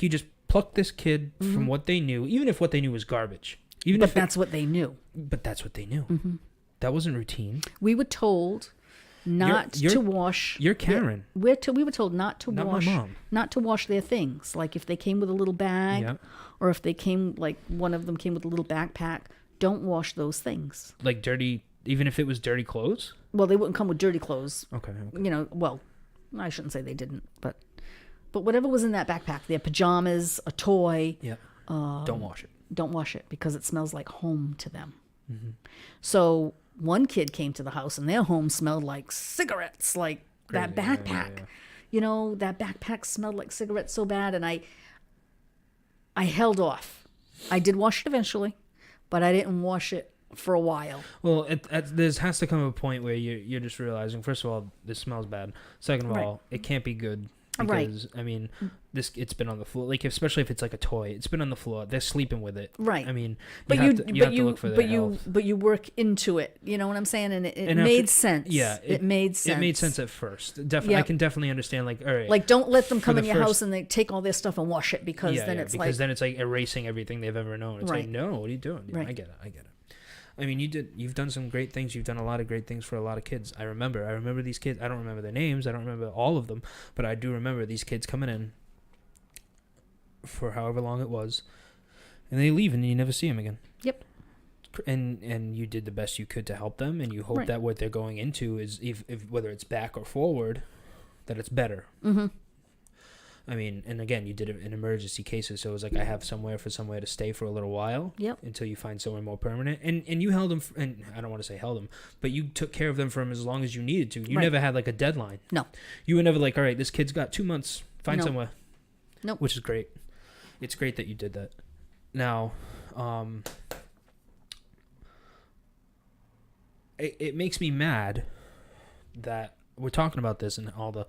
you just plucked this kid from what they knew, even if what they knew was garbage. But that's what they knew. But that's what they knew. Mm-hmm. That wasn't routine. We were told not to wash. You're Karen. We were told not to wash. My mom. Not to wash their things. Like if they came with a little bag, or if they came, like one of them came with a little backpack, don't wash those things. Like dirty, even if it was dirty clothes? Well, they wouldn't come with dirty clothes. Okay. Well, I shouldn't say they didn't, but whatever was in that backpack, their pajamas, a toy. Yeah. Don't wash it. Don't wash it because it smells like home to them. Mm-hmm. So one kid came to the house and their home smelled like cigarettes, like crazy. That backpack. Yeah. That backpack smelled like cigarettes so bad, and I held off. I did wash it eventually, but I didn't wash it for a while. Well, there has to come a point where you're just realizing, first of all, this smells bad. Second of all, it can't be good. Because, I mean, it's been on the floor. Like, especially if it's like a toy, it's been on the floor. They're sleeping with it. Right. I mean, you have to look for their health. But you work into it. You know what I'm saying? And it made sense. Yeah. It made sense. It made sense at first. Definitely. Yep. I can definitely understand, like, all right. Like, don't let them come in your house and they take all their stuff and wash it because then it's like erasing everything they've ever known. It's like, no, what are you doing? Right. I get it. I mean, you've done some great things. You've done a lot of great things for a lot of kids. I remember these kids. I don't remember their names. I don't remember all of them, but I do remember these kids coming in for however long it was, and they leave and you never see them again. Yep. And you did the best you could to help them, and you hope that what they're going into is, if whether it's back or forward, that it's better. Mm-hmm. I mean, and again, you did it in emergency cases, so it was like, I have somewhere to stay for a little while, until you find somewhere more permanent. And you held them, and I don't want to say held them, but you took care of them for them as long as you needed to. You never had like a deadline. No. You were never like, all right, this kid's got 2 months, find somewhere. Nope. Which is great. It's great that you did that. Now, it makes me mad that we're talking about this and all the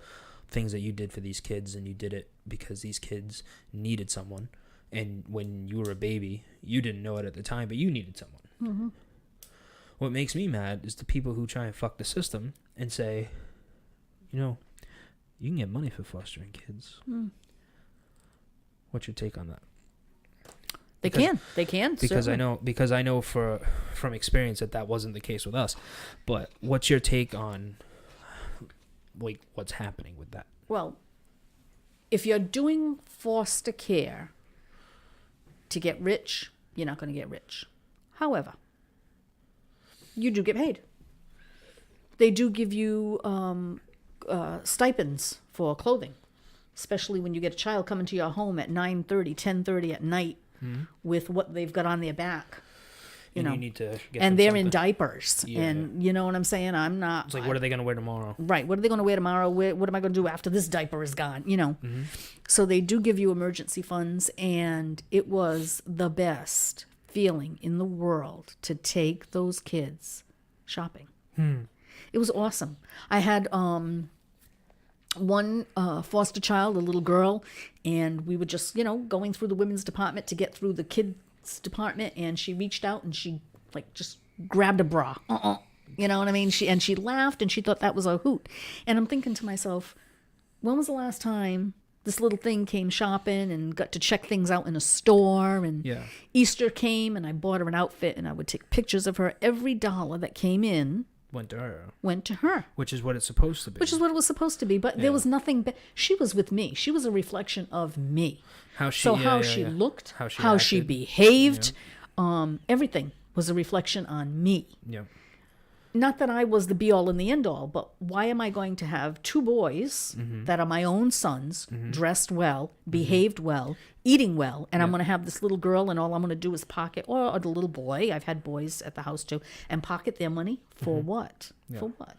things that you did for these kids, and you did it because these kids needed someone, and when you were a baby you didn't know it at the time, but you needed someone. Mm-hmm. What makes me mad is the people who try and fuck the system and say, you can get money for fostering kids. What's your take on that? They can because certainly. I know from experience that wasn't the case with us, but what's your take on like what's happening with that? Well, if you're doing foster care to get rich, you're not going to get rich. However, you do get paid. They do give you stipends for clothing, especially when you get a child coming to your home at 9:30, 10:30 at night with what they've got on their back. You need to get and they're in diapers, and you know what I'm saying. It's like, what are they going to wear tomorrow? Right. What are they going to wear tomorrow? What am I going to do after this diaper is gone? Mm-hmm. So they do give you emergency funds, and it was the best feeling in the world to take those kids shopping. It was awesome. I had one foster child, a little girl, and we were just going through the women's department to get through the kids department, and she reached out and she like just grabbed a bra. You know what I mean? She laughed and she thought that was a hoot. And I'm thinking to myself, when was the last time this little thing came shopping and got to check things out in a store? And Easter came and I bought her an outfit, and I would take pictures of her. Every dollar that came in went to her. Which is what it's supposed to be. Which is what it was supposed to be. But there was nothing. She was with me. She was a reflection of me. How she looked, how she behaved, everything was a reflection on me. Yeah. not that I was the be all and the end all, but why am I going to have two boys that are my own sons, dressed well, behaved well, eating well, and I'm going to have this little girl and all I'm going to do is pocket, or the little boy, I've had boys at the house too, and pocket their money for what? Yeah. For what?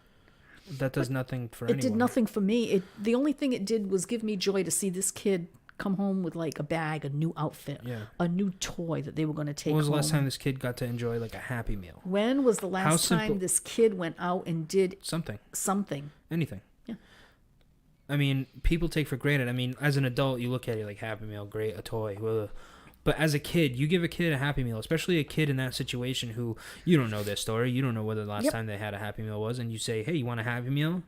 That does nothing for It anyone. did nothing for me. The only thing it did was give me joy to see this kid come home with like a bag, a new outfit, a new toy that they were going to take home. When was the last time this kid got to enjoy like a Happy Meal? When was the last time simple- this kid went out and did Something. Yeah. Anything. I mean, people take for granted. I mean, as an adult, you look at it like Happy Meal, great, a toy. Well, but as a kid, you give a kid a Happy Meal, especially a kid in that situation who you don't know their story. You don't know whether the last time they had a Happy Meal was. And you say, hey, you want a Happy Meal?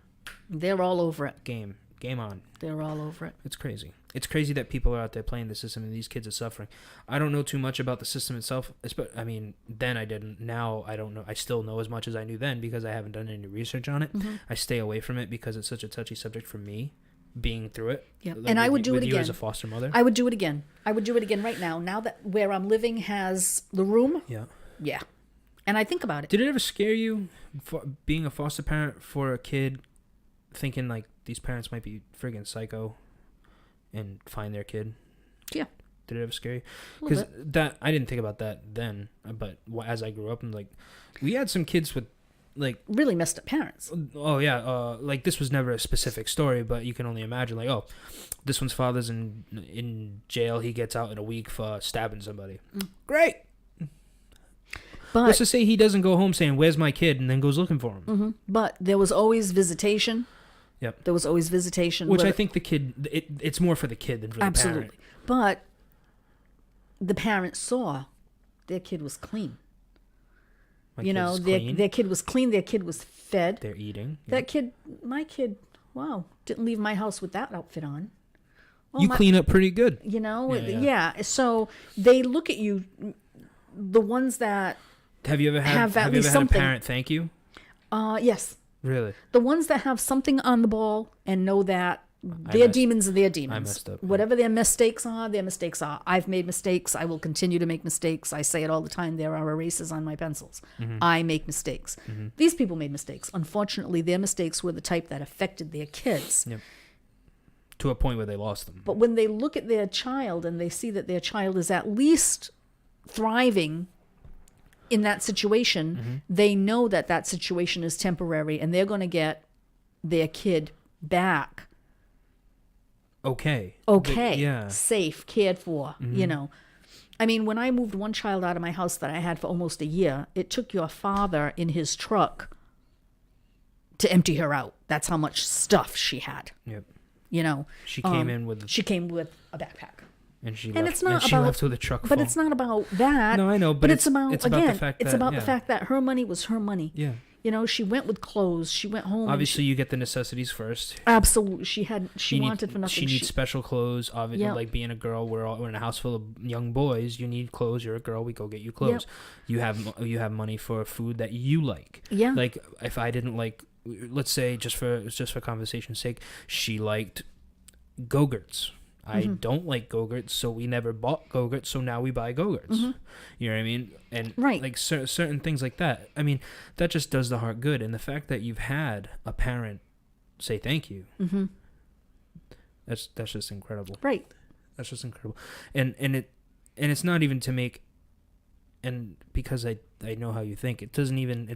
They're all over it. Game on. They're all over it. It's crazy. It's crazy that people are out there playing the system and these kids are suffering. I don't know too much about the system itself. I mean, then I didn't. Now I don't know. I still know as much as I knew then because I haven't done any research on it. I stay away from it because it's such a touchy subject for me, being through it. Yeah, Like and I with would do it you again. as a foster mother. I would do it again. I would do it again right now. Now that where I'm living has the room. Yeah. Yeah. And I think about it. Did it ever scare you being a foster parent for a kid, thinking like these parents might be friggin' psycho and find their kid? Yeah. Did it ever scare you? A little Because that I didn't think about that then, but as I grew up, and like we had some kids with like Really messed up parents. oh yeah, like this was never a specific story, but you can only imagine like, oh, this one's father's in jail, he gets out in a week for stabbing somebody. Great. But Let's just say he doesn't go home saying, where's my kid, and then goes looking for him. but there was always visitation. Yep. There was always visitation. Which I whether- think the kid, it's more for the kid than for the absolutely. parent. But the parents saw their kid was clean. My You know, kid's their clean. their kid was clean. Their kid was fed. They're eating. That kid, my kid, wow, didn't leave my house with that outfit on. Well, You clean up pretty good. You know, Yeah. So they look at you, the ones that, Have you ever had, Have at have you least ever had a something. parent thank you? yes, Really? the ones that have something on the ball and know that their messed- demons are their demons. messed up. Whatever their mistakes are, their mistakes are. I've made mistakes. I will continue to make mistakes. I say it all the time. There are erasers on my pencils. I make mistakes. These people made mistakes. Unfortunately, their mistakes were the type that affected their kids. Yep. To a point where they lost them. But when they look at their child and they see that their child is at least thriving in that situation, they know that that situation is temporary and they're going to get their kid back Okay. Yeah. safe, cared for, you know. I mean, when I moved one child out of my house that I had for almost a year, it took your father in his truck to empty her out. That's how much stuff she had, Yep. you know. She came in with, She came with a backpack. and she And left, it's not she about- left with a truck full. But it's not about that. No, I know, But but it's about, it's about again, the fact it's that, about the yeah. fact that her money was her money. Yeah. You know, she went with clothes. She went home. and Obviously, you get the necessities first. absolutely. She You wanted for nothing. She needs special clothes. Obviously, Yeah. like being a girl, we're in a house full of young boys. You need clothes. You're a girl. We go get you clothes. You have money for food that you like. Yeah. Like if I didn't like, let's say just for conversation's sake, she liked Go-Gurts. I don't like Go-Gurts, so we never bought Go-Gurts, so now we buy Go-Gurts. You know what I mean? And Right. like certain things like that. I mean, that just does the heart good. And the fact that you've had a parent say thank you, that's just incredible. Right. That's just incredible. And it's not even to make, and because I know how you think, it's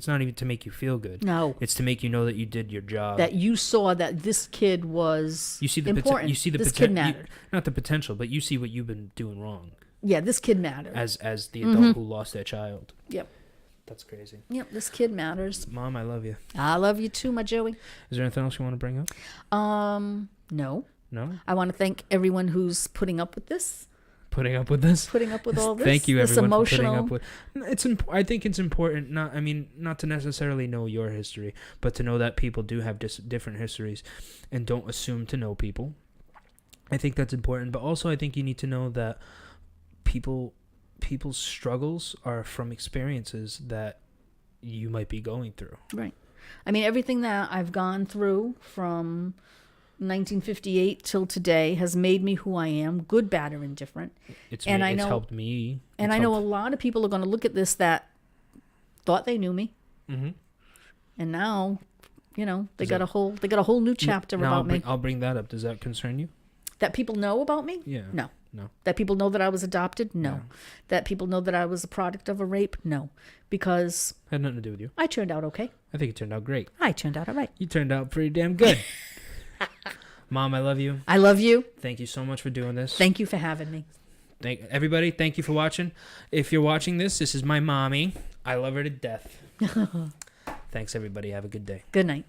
not even to make you feel good. No. It's to make you know that you did your job. That you saw that this kid was you see the important. you see the this kid potential, mattered. not the potential, but you see what you've been doing wrong Yeah, this kid mattered. as the adult who lost their child. Yep. That's crazy. Yep, this kid matters. Mom, I love you. I love you too, my Joey. Is there anything else you want to bring up? No. No? I want to thank everyone who's putting up with this, Putting up with this? putting up with all this. Thank you, this everyone, emotional. for putting up with. I think it's important. Not to necessarily know your history, but to know that people do have different histories, and don't assume to know people. I think that's important, but also I think you need to know that people's struggles are from experiences that you might be going through. Right. I mean, everything that I've gone through from 1958 till today has made me who I am, good, bad, or indifferent. It's And it's I know- helped me. And I know a lot of people are going to look at this that thought they knew me. And now, you know, they Does got a whole new chapter No, about me. I'll bring that up. Does that concern you? That people know about me? Yeah. No. No. That people know that I was adopted? No. No. That people know that I was a product of a rape? No. Because Had nothing to do with you. I turned out okay. I think it turned out great. I turned out all right. You turned out pretty damn good. Mom, I love you. I love you. Thank you so much for doing this. Thank you for having me. Everybody, thank you for watching. If you're watching this is my mommy. I love her to death. Thanks, everybody. Have a good day. Good night.